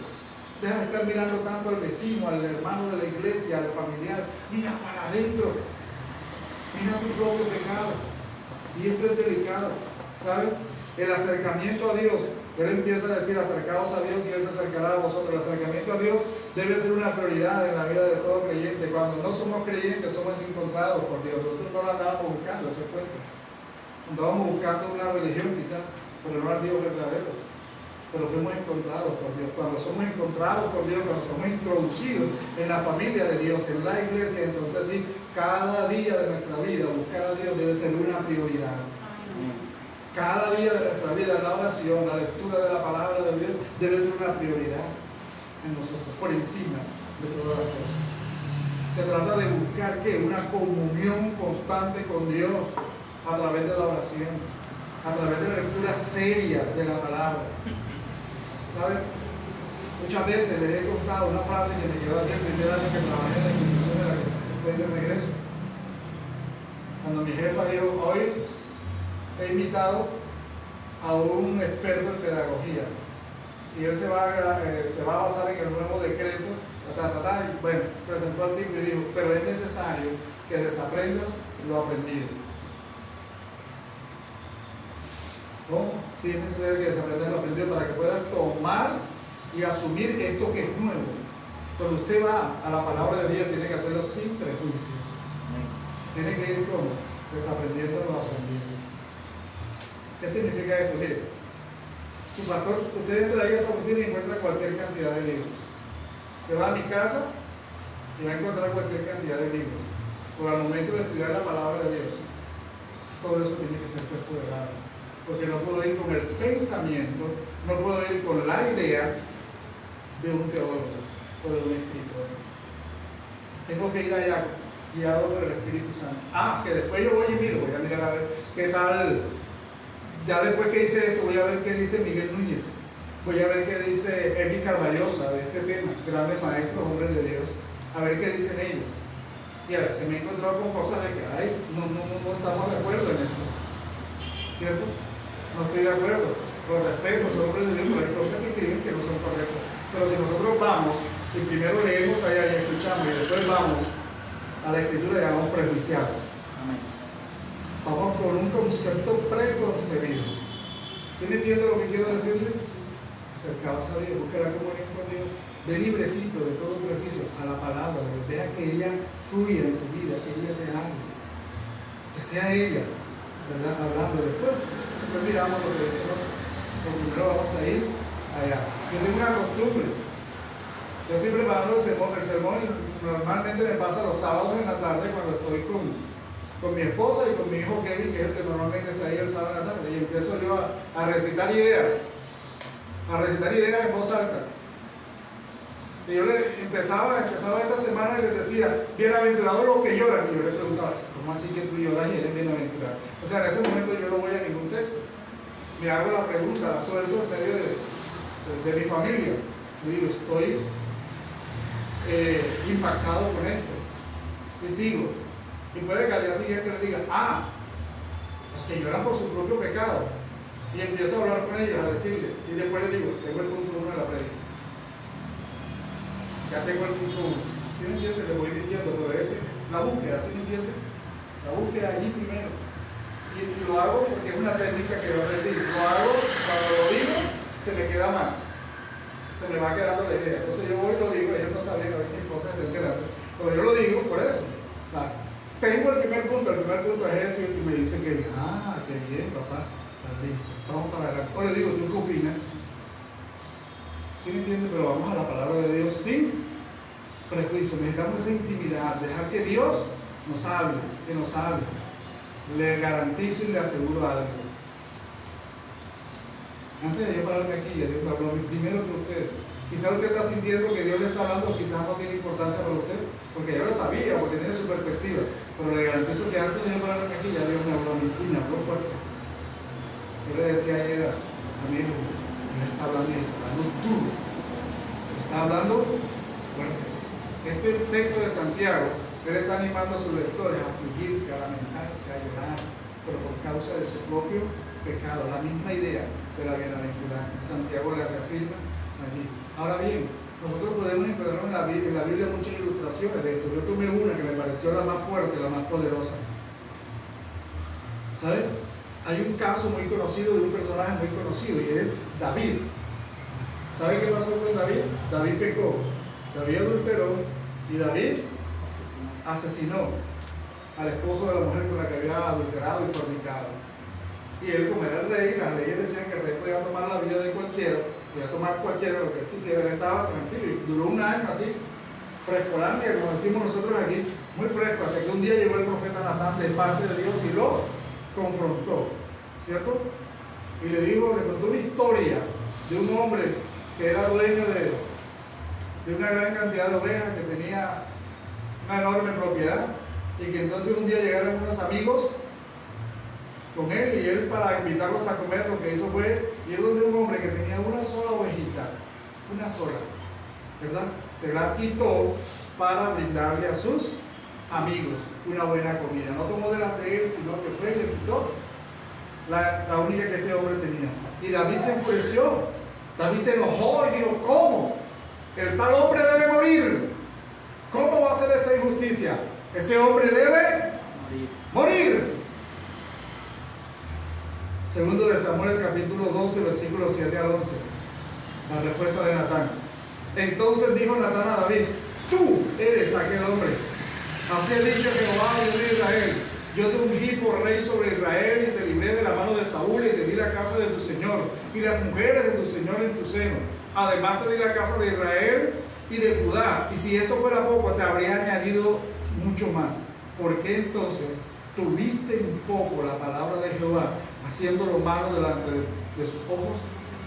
Deja de estar mirando tanto al vecino, al hermano de la iglesia, al familiar. Mira para adentro. Mira tu propio pecado. Y esto es delicado, ¿sabes? El acercamiento a Dios. Él empieza a decir: acercaos a Dios y Él se acercará a vosotros. El acercamiento a Dios debe ser una prioridad en la vida de todo creyente. Cuando no somos creyentes, somos encontrados por Dios. Nosotros no la andábamos buscando, ese cuento. Andábamos buscando una religión quizás, pero no al Dios verdadero. Pero fuimos encontrados por Dios. Cuando somos encontrados por Dios, cuando somos introducidos en la familia de Dios, en la iglesia, entonces sí, cada día de nuestra vida, buscar a Dios debe ser una prioridad. Cada día de nuestra vida, la oración, la lectura de la palabra de Dios debe ser una prioridad en nosotros, por encima de todas las cosas. Se trata de buscar ¿qué? Una comunión constante con Dios a través de la oración, a través de la lectura seria de la palabra. ¿Saben? Muchas veces les he contado una frase que me quedó aquí el primer año que trabajé en la institución de la que estoy de regreso. Cuando mi jefa dijo: hoy he invitado a un experto en pedagogía y él se va a basar en el nuevo decreto, y bueno, presentó el tipo y dijo: pero es necesario que desaprendas lo aprendido. ¿Cómo? Sí, es necesario que desaprendas lo aprendido para que puedas tomar y asumir esto que es nuevo. Cuando usted va a la palabra de Dios, tiene que hacerlo sin prejuicios. Tiene que ir como desaprendiendo lo aprendido. ¿Qué significa esto? Mire, su pastor, usted entra ahí a esa oficina y encuentra cualquier cantidad de libros. Usted va a mi casa y va a encontrar cualquier cantidad de libros. Pero al momento de estudiar la palabra de Dios, todo eso tiene que ser puesto de lado. Porque no puedo ir con el pensamiento, no puedo ir con la idea de un teólogo o de un escritor. Tengo que ir allá guiado por el Espíritu Santo. Que después yo voy y voy a mirar a ver qué tal. Ya después que hice esto, voy a ver qué dice Miguel Núñez. Voy a ver qué dice Emi Carvallosa de este tema, grandes maestros, hombres de Dios. A ver qué dicen ellos. Y a veces me he encontrado con cosas de que, no estamos de acuerdo en esto. ¿Cierto? No estoy de acuerdo. Con respeto, son hombres de Dios, pero hay cosas que escriben que no son correctas. Pero si nosotros vamos y primero leemos allá y escuchamos y después vamos a la escritura llamamos prejuiciados. Amén. Vamos con un concepto preconcebido. ¿Sí me entiende lo que quiero decirle? Acercaos a Dios, busca la comunión con Dios. Ve librecito de todo prejuicio a la palabra de Dios. Deja que ella fluya en tu vida, que ella te hable. Que sea ella, ¿verdad? Hablando después. Después miramos lo que dice, ¿no? Primero vamos a ir allá. Yo tengo una costumbre. Yo estoy preparando el sermón normalmente me pasa los sábados en la tarde cuando estoy con mi esposa y con mi hijo Kevin, que es el que normalmente está ahí el sábado en la tarde, y empiezo yo a recitar ideas en voz alta. Y yo empezaba esta semana y les decía, bienaventurados los que lloran. Y yo le preguntaba, ¿cómo así que tú lloras y eres bienaventurado? O sea, en ese momento yo no voy a ningún texto. Me hago la pregunta, la suelto en medio de mi familia. Yo digo, estoy impactado con esto. Y sigo. Y puede que al día siguiente les diga, los que lloran por su propio pecado. Y empiezo a hablar con ellos, a decirles. Y después les digo, tengo el punto 1 de la prédica. Ya tengo el punto 1. ¿Sí me entiende? Le voy diciendo, pero la búsqueda, ¿sí me entiende? La búsqueda allí primero. Y lo hago porque es una técnica que yo aprendí. Lo hago, cuando lo digo, se me queda más. Se me va quedando la idea. Entonces yo voy y lo digo, ellos no saben, a ver qué cosas están quedando. Pero yo lo digo por eso. O sea, tengo el primer punto es esto y me dice que, qué bien, papá, estás listo. Vamos para adelante. O le digo, ¿tú qué opinas? ¿Sí me entiende? Pero vamos a la palabra de Dios sin prejuicio. Necesitamos esa intimidad, dejar que Dios nos hable, que nos hable. Le garantizo y le aseguro algo. Antes de yo pararme aquí, ya Dios me habló a mí primero que usted. Quizás usted está sintiendo que Dios le está hablando, quizás no tiene importancia para usted, porque ya lo sabía, porque tiene su perspectiva. Pero le garantizo que antes de yo pararme aquí, ya Dios me habló a mí y me habló fuerte. Yo le decía ayer a mi hijo, Dios está hablando y está hablando duro. Está hablando fuerte. Este texto de Santiago, él está animando a sus lectores a afligirse, a lamentarse, a llorar, pero por causa de su propio pecado. La misma idea de la bienaventuranza. Santiago la reafirma allí. Ahora bien, nosotros podemos encontrar en la Biblia muchas ilustraciones de esto. Yo tomé una que me pareció la más fuerte, la más poderosa. ¿Sabes? Hay un caso muy conocido de un personaje muy conocido y es David. ¿Sabe qué pasó con David? David pecó, David adulteró y David asesinó al esposo de la mujer con la que había adulterado y fornicado. Y él, como era el rey, las leyes decían que el rey podía tomar la vida de cualquiera, podía tomar cualquiera lo que él quisiera. Él estaba tranquilo y duró un año así, frescolandia, como decimos nosotros aquí, muy fresco, hasta que un día llegó el profeta Natán de parte de Dios y lo confrontó, ¿cierto? Y le contó una historia de un hombre que era dueño de una gran cantidad de ovejas, que tenía una enorme propiedad, y que entonces un día llegaron unos amigos con él, y él, para invitarlos a comer, lo que hizo fue ir donde un hombre que tenía una sola ovejita, una sola, ¿verdad? Se la quitó para brindarle a sus amigos una buena comida. No tomó de las de él, sino que fue y le quitó la única que este hombre tenía. Y David se enfureció, David se enojó y dijo, ¿cómo? El tal hombre debe morir. ¿Cómo va a ser esta injusticia? Ese hombre debe morir. Segundo de Samuel, capítulo 12, versículos 7 al 11. La respuesta de Natán. Entonces dijo Natán a David, tú eres aquel hombre. Así ha dicho Jehová, Dios de Israel. Yo te ungí por rey sobre Israel y te libré de la mano de Saúl y te di la casa de tu señor y las mujeres de tu señor en tu seno. Además te di la casa de Israel y de Judá. Y si esto fuera poco, te habría añadido mucho más. ¿Por qué entonces tuviste un poco la palabra de Jehová, haciendo lo malo delante de sus ojos?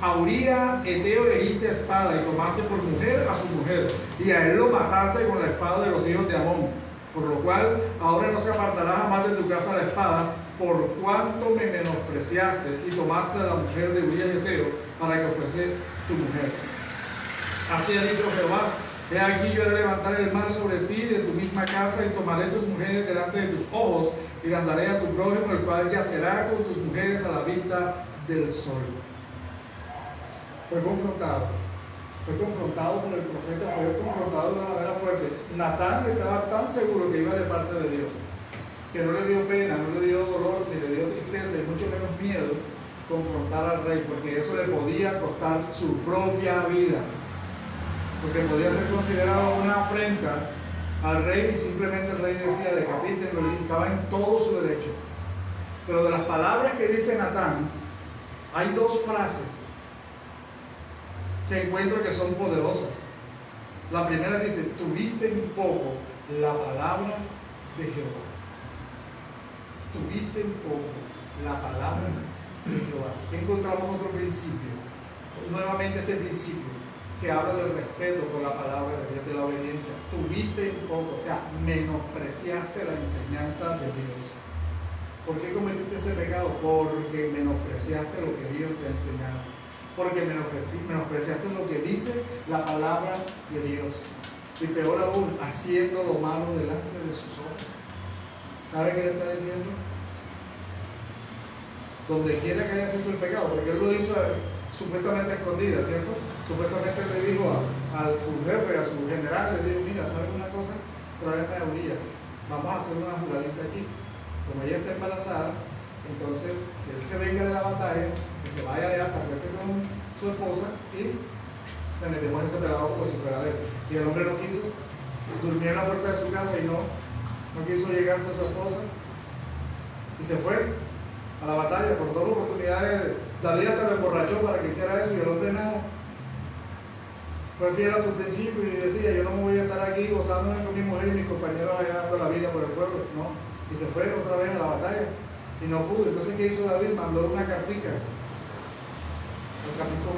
A Uría Eteo heriste a espada y tomaste por mujer a su mujer, y a él lo mataste con la espada de los hijos de Amón. Por lo cual ahora no se apartará jamás de tu casa la espada, por cuanto me menospreciaste y tomaste a la mujer de Urías Eteo para que ofrece tu mujer. Así ha dicho Jehová, he aquí yo haré levantar el mal sobre ti de tu misma casa y tomaré tus mujeres delante de tus ojos y las daré a tu prójimo, el cual yacerá con tus mujeres a la vista del sol. Fue confrontado fue confrontado por el profeta, fue confrontado de una manera fuerte. Natán estaba tan seguro que iba de parte de Dios, que no le dio pena, no le dio dolor, ni le dio tristeza y mucho menos miedo confrontar al rey, porque eso le podía costar su propia vida, porque podía ser considerado una afrenta al rey y simplemente el rey decía decapítenlo, y estaba en todo su derecho. Pero de las palabras que dice Natán, hay dos frases que encuentro que son poderosas. La primera dice, tuviste un poco la palabra de Jehová. Tuviste un poco la palabra de Jehová. Encontramos otro principio, nuevamente este principio, que habla del respeto por la palabra de Dios, de la obediencia. Tuviste un poco, o sea, menospreciaste la enseñanza de Dios. ¿Por qué cometiste ese pecado? Porque menospreciaste lo que Dios te ha enseñado. Porque menospreciaste lo que dice la palabra de Dios. Y peor aún, haciendo lo malo delante de sus ojos. ¿Sabe qué le está diciendo? Donde quiera que haya sido el pecado, porque él lo hizo supuestamente a escondidas, ¿cierto? Supuestamente le dijo a su jefe, a su general, le dijo, mira, ¿sabes una cosa? Tráeme a Urias, vamos a hacer una jugadita aquí. Como ella está embarazada, entonces que él se venga de la batalla, que se vaya allá, se acueste con su esposa y le metemos ese pelado como si fuera de él. Y el hombre no quiso, durmió en la puerta de su casa y no quiso llegarse a su esposa y se fue a la batalla por todas las oportunidades. David hasta lo emborrachó para que hiciera eso y el hombre nada. Fue fiel a su principio y decía, yo no me voy a estar aquí gozándome con mi mujer y mis compañeros allá dando la vida por el pueblo, no. Y se fue otra vez a la batalla y no pudo. Entonces, ¿qué hizo David? Mandó una cartica con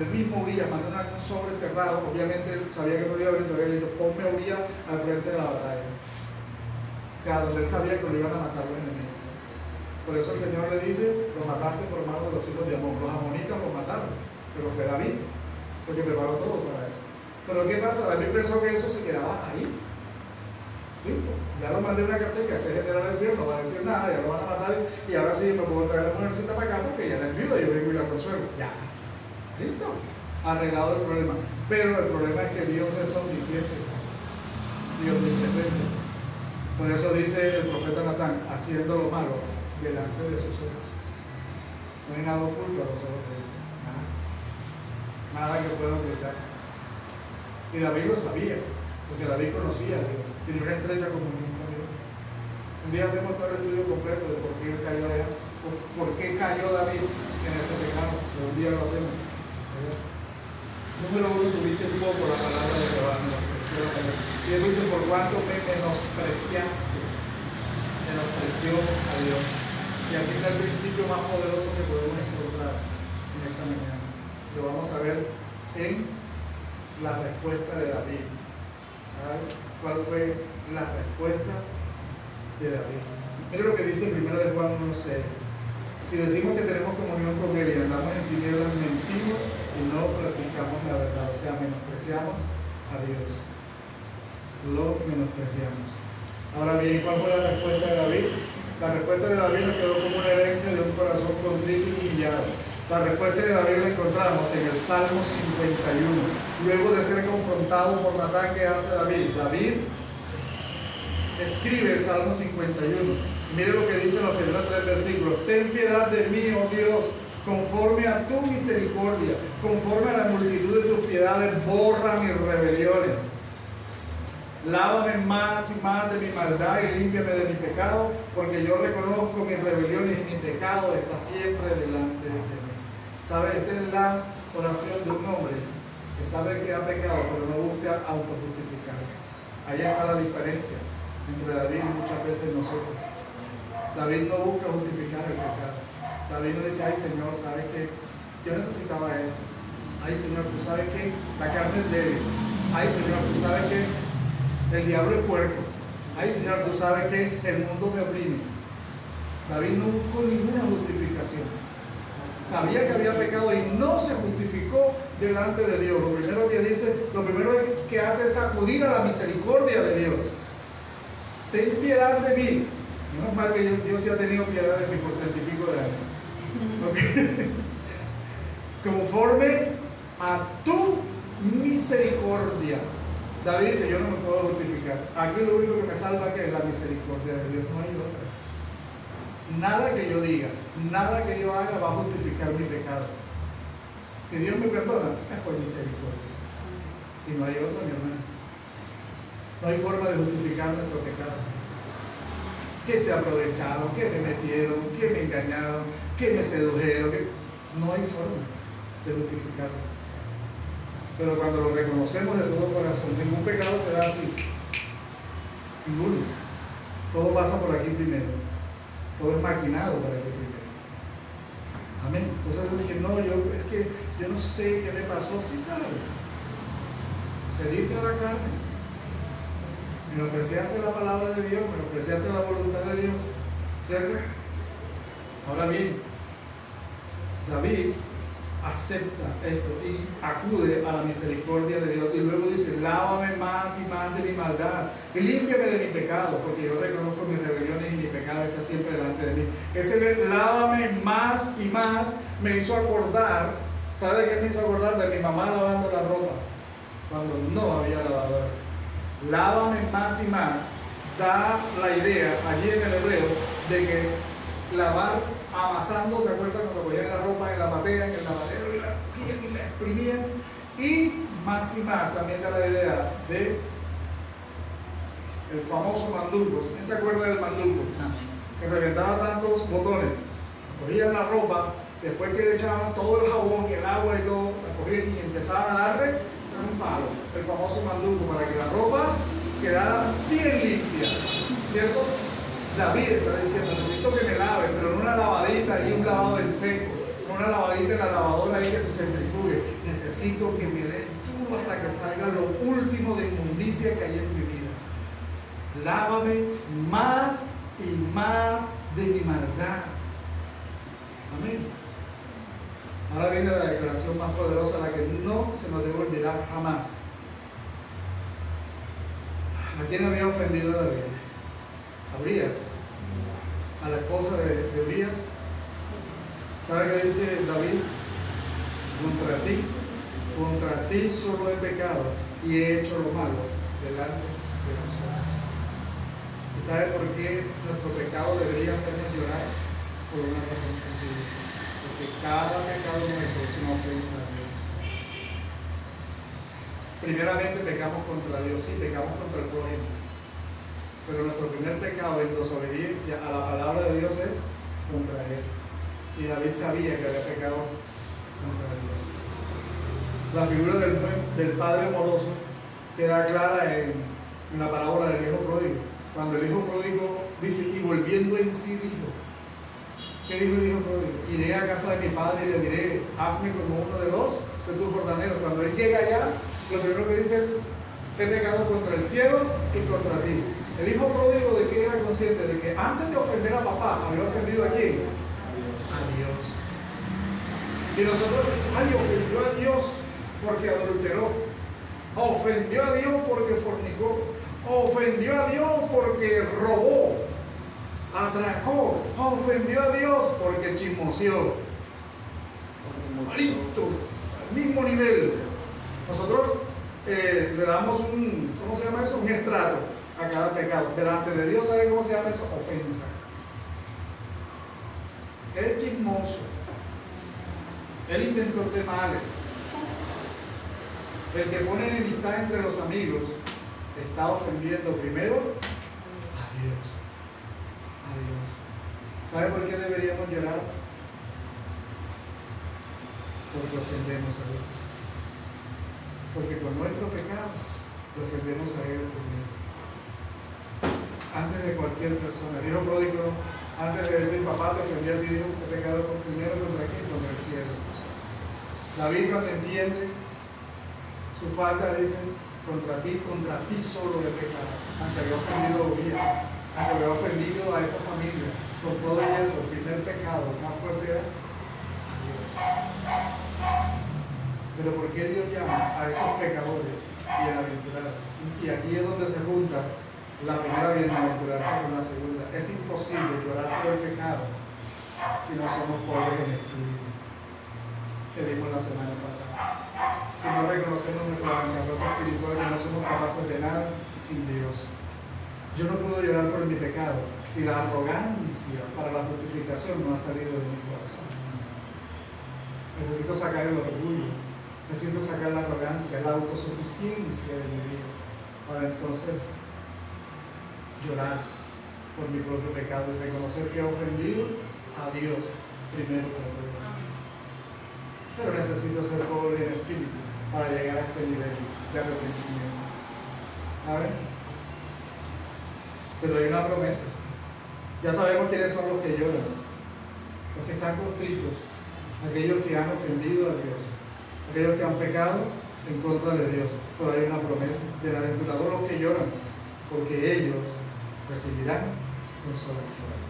el mismo Urias, mandó un sobre cerrado. Obviamente sabía que no iba a abrir, sabía que le dice, ponme a Urias al frente de la batalla. O sea, donde él sabía que lo iban a matar los enemigos. Por eso el Señor le dice, lo mataste por mano de los hijos de Amón. Los amonitas lo mataron, pero fue David, porque preparó todo para eso. Pero ¿qué pasa? David pensó que eso se quedaba ahí. Listo, ya lo mandé una cartica, este general del frío no va a decir nada, ya lo van a matar y ahora sí me puedo traer a la mujercita para acá porque ya la es viuda, yo vengo y la consuelo. Ya, listo, arreglado el problema. Pero el problema es que Dios es omnisciente, Dios omnipresente. Por eso dice el profeta Natán, haciendo lo malo delante de sus ojos. No hay nada oculto a los ojos de Dios, nada que pueda ocultarse. Y David lo sabía, porque David conocía a Dios, tenía una estrecha comunión con Dios. Un día hacemos todo el estudio completo de por qué cayó allá, por qué cayó David en ese pecado, pero un día lo hacemos. Número uno, tuviste un poco la palabra de Jehová, y él dice, por cuanto me menospreciaste, menospreció a Dios. Y aquí está el principio más poderoso que podemos encontrar en esta mañana. Lo vamos a ver en la respuesta de David. ¿Sabes cuál fue la respuesta de David? Mira lo que dice 1 de Juan 1:6. Si decimos que tenemos comunión con Él y andamos en tinieblas, mentimos y no practicamos la verdad. O sea, menospreciamos a Dios. Lo menospreciamos. Ahora bien, ¿cuál fue la respuesta de David? La respuesta de David nos quedó como una herencia de un corazón contrito y humillado. La respuesta de David la encontramos en el Salmo 51. Luego de ser confrontado por Natán, ¿qué hace David? David escribe el Salmo 51. Mire lo que dice en los primeros 3 versículos. Ten piedad de mí, oh Dios, conforme a tu misericordia, conforme a la multitud de tus piedades, borra mis rebeliones. Lávame más y más de mi maldad y límpiame de mi pecado, porque yo reconozco mis rebeliones y mi pecado está siempre delante de mí. ¿Sabe? Esta es la oración de un hombre que sabe que ha pecado, pero no busca autojustificarse. Ahí está la diferencia entre David y muchas veces nosotros. David no busca justificar el pecado. David no dice, ay Señor, ¿sabes qué? Yo necesitaba esto. Ay Señor, tú sabes que la carne es débil. Ay Señor, tú sabes que el diablo es puerco. Ay Señor, tú sabes que el mundo me oprime. David no buscó ninguna justificación. Sabía que había pecado y no se justificó delante de Dios. Lo primero que hace es acudir a la misericordia de Dios. Ten piedad de mí. Menos mal que Dios sí ha tenido piedad de mí por 30 y pico de años. Conforme a tu misericordia. David dice, yo no me puedo justificar. Aquí lo único que me salva que es la misericordia de Dios, no hay otra. Nada que yo diga, nada que yo haga va a justificar mi pecado. Si Dios me perdona, es por misericordia. Y no hay otro, mi hermano. No hay forma de justificar nuestro pecado. Que se aprovecharon, que me metieron, que me engañaron, que me sedujeron. No hay forma de justificarlo. Pero cuando lo reconocemos de todo corazón, ningún pecado se da así. Ninguno. Todo pasa por aquí primero. Todo es maquinado por aquí primero. Amén. Entonces, que no, es que yo no sé qué me pasó. Sí sabes. Cediste a la carne. Menospreciaste la palabra de Dios, menospreciaste la voluntad de Dios. ¿Cierto? Ahora bien, David acepta esto y acude a la misericordia de Dios y luego dice, lávame más y más de mi maldad y límpiame de mi pecado, porque yo reconozco mis rebeliones y mi pecado está siempre delante de mí. Ese lávame más y más me hizo acordar, ¿sabe de qué me hizo acordar? De mi mamá lavando la ropa cuando no había lavadora. Lávame más y más da la idea allí en el hebreo de que lavar amasando, ¿se acuerdan cuando cogían la ropa en la batea, en el lavadero y la cogían y la exprimían? Y más también da la idea de el famoso mandungo. ¿Quién se acuerda del mandungo? Que reventaba tantos botones. Cogían la ropa, después que le echaban todo el jabón y el agua y todo, la cogían y empezaban a darle un palo, el famoso mandungo, para que la ropa quedara bien limpia, ¿cierto? David está diciendo, necesito que me lave, pero no una lavadita y un lavado en seco, no una lavadita en la lavadora ahí que se centrifugue. Necesito que me dé duro hasta que salga lo último de inmundicia que hay en mi vida. Lávame más y más de mi maldad. Amén. Ahora viene la declaración más poderosa, la que no se nos debe olvidar jamás. ¿A quién había ofendido David? ¿A Urías? ¿A la esposa de Urías? ¿Sabe qué dice David? Contra ti solo he pecado y he hecho lo malo delante de nosotros. ¿Y sabe por qué nuestro pecado debería hacernos llorar? Por una razón sencilla. Porque cada pecado nuestro es una ofensa a Dios. Primeramente pecamos contra Dios, sí, pecamos contra el prójimo. Pero nuestro primer pecado en desobediencia a la palabra de Dios es contra Él. Y David sabía que había pecado contra Dios. La figura del padre amoroso queda clara en la parábola del hijo pródigo. Cuando el hijo pródigo dice, y volviendo en sí dijo, ¿qué dijo el hijo pródigo? Iré a casa de mi padre y le diré, hazme como uno de tus jordaneros. Cuando él llega allá, lo primero que dice es, he pecado contra el cielo y contra ti. El hijo pródigo, ¿de qué era consciente? De que antes de ofender a papá, había ofendido a quién? A Dios. Y nosotros decimos, ay, ofendió a Dios porque adulteró, ofendió a Dios porque fornicó, ofendió a Dios porque robó, atracó, ofendió a Dios porque chismoseó. Malito, al mismo nivel. Nosotros le damos ¿cómo se llama eso? Un estrato a cada pecado. Delante de Dios, ¿sabe cómo se llama eso? Ofensa. El chismoso, el inventor de males, el que pone enemistad entre los amigos, está ofendiendo primero a Dios. A Dios. ¿Sabe por qué deberíamos llorar? Porque ofendemos a Dios. Porque con nuestro pecado le ofendemos a Él primero. Antes de cualquier persona. El hijo pródigo, antes de decir, papá, te ofendí a ti, Dios, te he pecado primero contra quién, contra el cielo. David, cuando entiende su falta, dice, contra ti solo he pecado. Aunque había ofendido a Urías, aunque había ofendido a esa familia, con todo eso, el primer pecado más fuerte era a Dios. Pero ¿por qué Dios llama a esos pecadores bienaventurados? Y aquí es donde se junta la primera bienaventuranza con la segunda. Es imposible llorar por el pecado si no somos pobres en espíritu, que vimos la semana pasada. Si no reconocemos nuestra bancarrota espiritual, que no somos capaces de nada sin Dios. Yo no puedo llorar por mi pecado si la arrogancia para la justificación no ha salido de mi corazón. Necesito sacar el orgullo, necesito sacar la arrogancia, la autosuficiencia de mi vida, para entonces llorar por mi propio pecado y reconocer que he ofendido a Dios primero que todo. Pero necesito ser pobre en espíritu para llegar a este nivel de arrepentimiento. ¿Saben? Pero hay una promesa. Ya sabemos quiénes son los que lloran, los que están contritos, aquellos que han ofendido a Dios, aquellos que han pecado en contra de Dios. Pero hay una promesa: bienaventurados los que lloran, porque ellos recibirán consolación.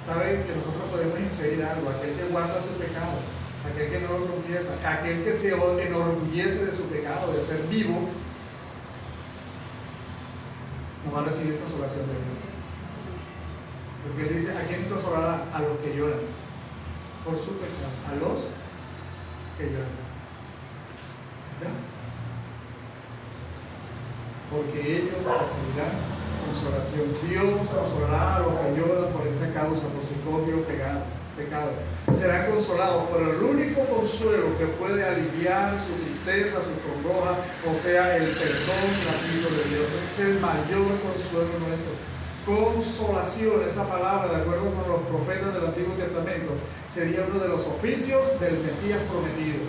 Saben que nosotros podemos inferir algo: aquel que guarda su pecado, aquel que no lo confiesa, aquel que se enorgullece de su pecado, de ser vivo, no va a recibir consolación de Dios. Porque Él dice: ¿a quién consolará? A los que lloran por su pecado, a los que lloran. ¿Ya? Porque ellos recibirán consolación. Dios consolará a los que lloran por esta causa, por su propio pecado. Serán consolados por el único consuelo que puede aliviar su tristeza, su congoja, o sea, el perdón gratuito de Dios. Ese es el mayor consuelo nuestro. Consolación, esa palabra, de acuerdo con los profetas del Antiguo Testamento, sería uno de los oficios del Mesías prometido.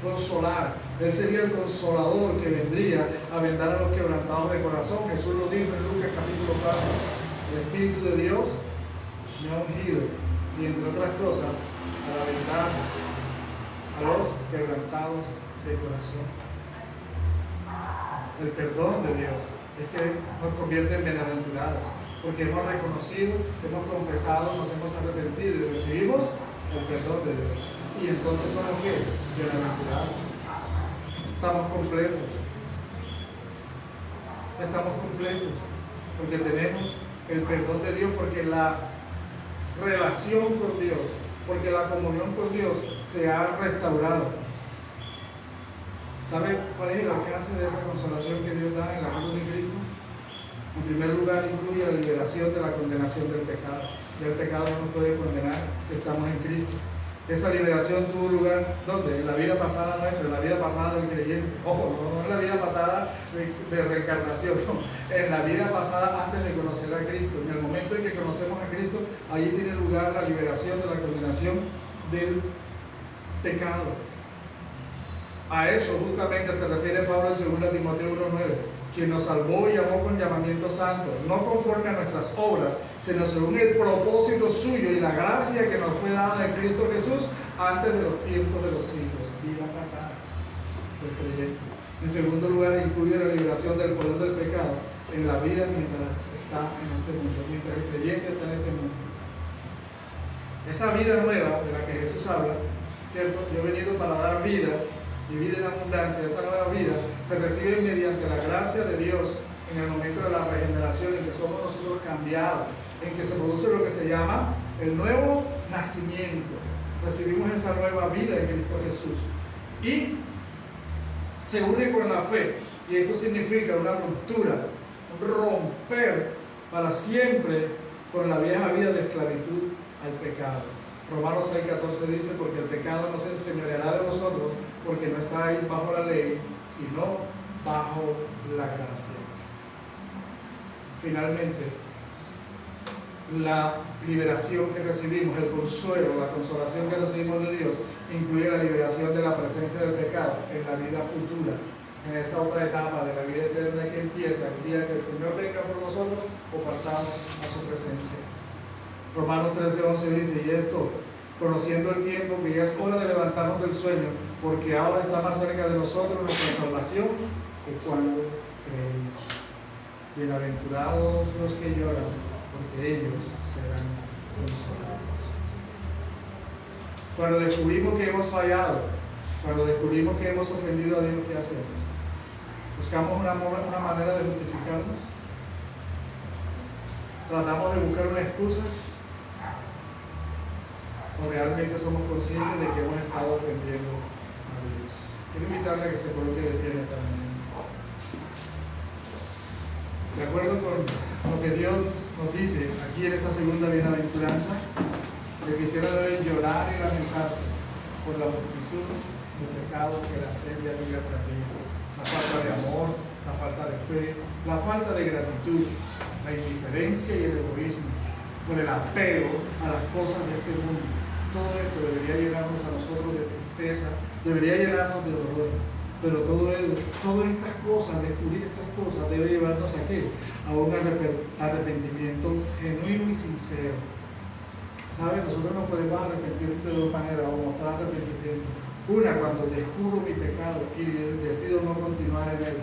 Consolar. Él sería el consolador que vendría a vendar a los quebrantados de corazón. Jesús lo dijo en Lucas capítulo 4. El Espíritu de Dios me ha ungido, y entre otras cosas, para vendar a los quebrantados de corazón. El perdón de Dios es que nos convierte en bienaventurados, porque hemos reconocido, hemos confesado, nos hemos arrepentido y recibimos el perdón de Dios. Y entonces somos ¿qué? Bienaventurados. Estamos completos. Estamos completos porque tenemos el perdón de Dios, porque la relación con Dios, porque la comunión con Dios se ha restaurado. ¿Sabe cuál es el alcance de esa consolación que Dios da en la cruz de Cristo? En primer lugar, incluye la liberación de la condenación del pecado. Ya el pecado no nos puede condenar si estamos en Cristo. Esa liberación tuvo lugar, ¿dónde? En la vida pasada nuestra, en la vida pasada del creyente. Ojo, no en la vida pasada de reencarnación, no. En la vida pasada antes de conocer a Cristo. En el momento en que conocemos a Cristo, allí tiene lugar la liberación de la condenación del pecado. A eso justamente se refiere Pablo en 2 Timoteo 1:9, quien nos salvó y llamó con llamamiento santo, no conforme a nuestras obras, sino según el propósito suyo y la gracia que nos fue dada en Cristo Jesús antes de los tiempos de los siglos. Vida pasada del creyente. En segundo lugar, incluye la liberación del poder del pecado en la vida mientras está en este mundo, mientras el creyente está en este mundo. Esa vida nueva de la que Jesús habla, ¿cierto? Yo he venido para dar vida y vida en abundancia. Esa nueva vida se recibe mediante la gracia de Dios en el momento de la regeneración, en que somos nosotros cambiados, en que se produce lo que se llama el nuevo nacimiento. Recibimos esa nueva vida en Cristo Jesús y se une con la fe, y esto significa una ruptura, un romper para siempre con la vieja vida de esclavitud al pecado. Romanos 6:14 dice: porque el pecado no se enseñoreará de vosotros, porque no estáis bajo la ley, sino bajo la gracia. Finalmente, la liberación que recibimos, el consuelo, la consolación que recibimos de Dios, incluye la liberación de la presencia del pecado en la vida futura, en esa otra etapa de la vida eterna que empieza el día que el Señor venga por nosotros o partamos a su presencia. Romanos 13:11 dice: y esto, conociendo el tiempo, que ya es hora de levantarnos del sueño, porque ahora está más cerca de nosotros nuestra salvación que cuando creímos. Bienaventurados los que lloran, porque ellos serán consolados. Cuando descubrimos que hemos fallado, cuando descubrimos que hemos ofendido a Dios, ¿qué hacemos? ¿Buscamos una manera de justificarnos? ¿Tratamos de buscar una excusa? o realmente somos conscientes de que hemos estado ofendiendo a Dios. Quiero invitarle a que se coloque de pie en esta mañana. De acuerdo con lo que Dios nos dice aquí en esta segunda bienaventuranza, el cristiano debe llorar y lamentarse por la multitud de pecados que la asedia día tras día. La falta de amor, la falta de fe, la falta de gratitud, la indiferencia y el egoísmo, por el apego a las cosas de este mundo. Todo esto debería llenarnos a nosotros de tristeza, debería llenarnos de dolor. Pero todas estas cosas, descubrir estas cosas, debe llevarnos a ¿qué? A un arrepentimiento genuino y sincero. ¿Sabe? Nosotros nos podemos arrepentir de dos maneras o mostrar arrepentimiento. Una, cuando descubro mi pecado y decido no continuar en él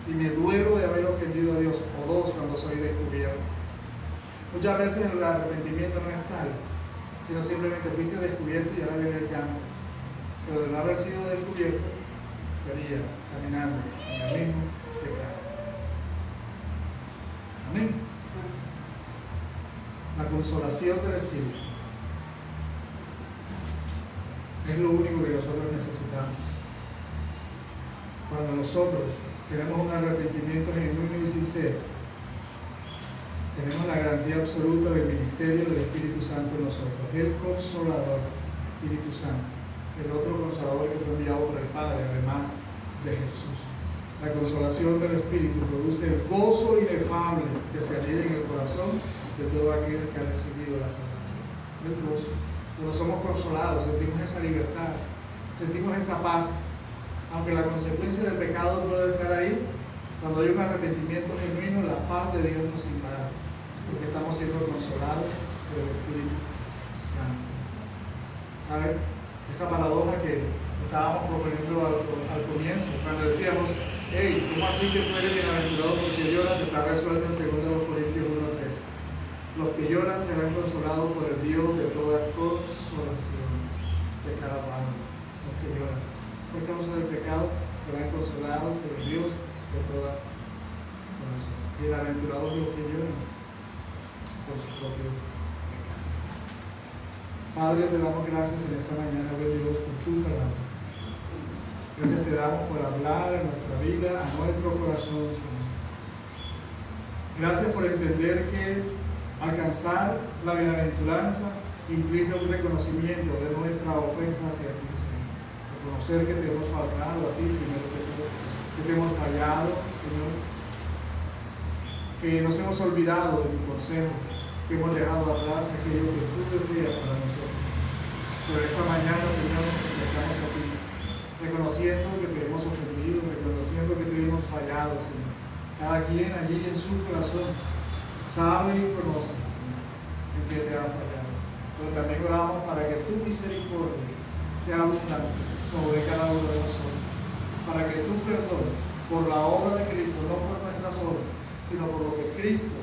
y me duelo de haber ofendido a Dios. O dos, cuando soy descubierto. Muchas veces el arrepentimiento no es tal, sino simplemente fuiste descubierto y ahora viene el llanto. Pero de no haber sido descubierto, estaría caminando en el mismo pecado. Amén. La consolación del Espíritu es lo único que nosotros necesitamos. Cuando nosotros tenemos un arrepentimiento genuino y sincero, tenemos la garantía absoluta del ministerio del Espíritu Santo en nosotros. El Consolador, Espíritu Santo, el otro Consolador que fue enviado por el Padre, además de Jesús. La consolación del Espíritu produce el gozo inefable que se anida en el corazón de todo aquel que ha recibido la salvación. El gozo. Cuando somos consolados, sentimos esa libertad, sentimos esa paz. Aunque la consecuencia del pecado puede estar ahí, cuando hay un arrepentimiento genuino, la paz de Dios nos invade, porque estamos siendo consolados por el Espíritu Santo. ¿Saben? Esa paradoja que estábamos proponiendo al comienzo, cuando decíamos, hey, ¿cómo así que tú eres bienaventurado porque lloras? Está resuelto en 2 Corintios 1:13. Los que lloran serán consolados por el Dios de toda consolación, declara Pablo. Los que lloran por causa del pecado serán consolados por el Dios de toda consolación. Bienaventurados los que lloran por su propio pecado. Padre, te damos gracias en esta mañana, buen Dios, por tu palabra. Gracias te damos por hablar a nuestra vida, a nuestro corazón, Señor. Gracias por entender que alcanzar la bienaventuranza implica un reconocimiento de nuestra ofensa hacia ti, Señor. Reconocer que te hemos faltado a ti, primero que te hemos fallado, Señor. Que nos hemos olvidado de tu consejo, que hemos dejado atrás aquello que tú deseas para nosotros. Pero esta mañana, Señor, nos acercamos a ti, reconociendo que te hemos ofendido, reconociendo que te hemos fallado, Señor. Cada quien allí en su corazón sabe y conoce, Señor, en que te ha fallado. Pero también oramos para que tu misericordia sea abundante sobre cada uno de nosotros. Para que tu perdón por la obra de Cristo, no por nuestras obras, sino por lo que Cristo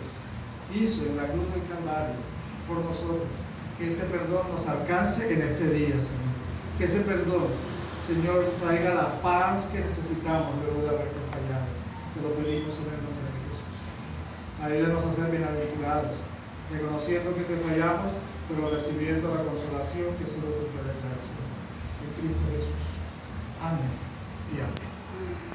hizo en la cruz del Calvario por nosotros, que ese perdón nos alcance en este día, Señor. Que ese perdón, Señor, traiga la paz que necesitamos luego de haberte fallado. Te lo pedimos en el nombre de Jesús. Ayúdanos a ser bienaventurados, reconociendo que te fallamos, pero recibiendo la consolación que solo tú puedes dar, Señor. En Cristo Jesús. Amén y amén.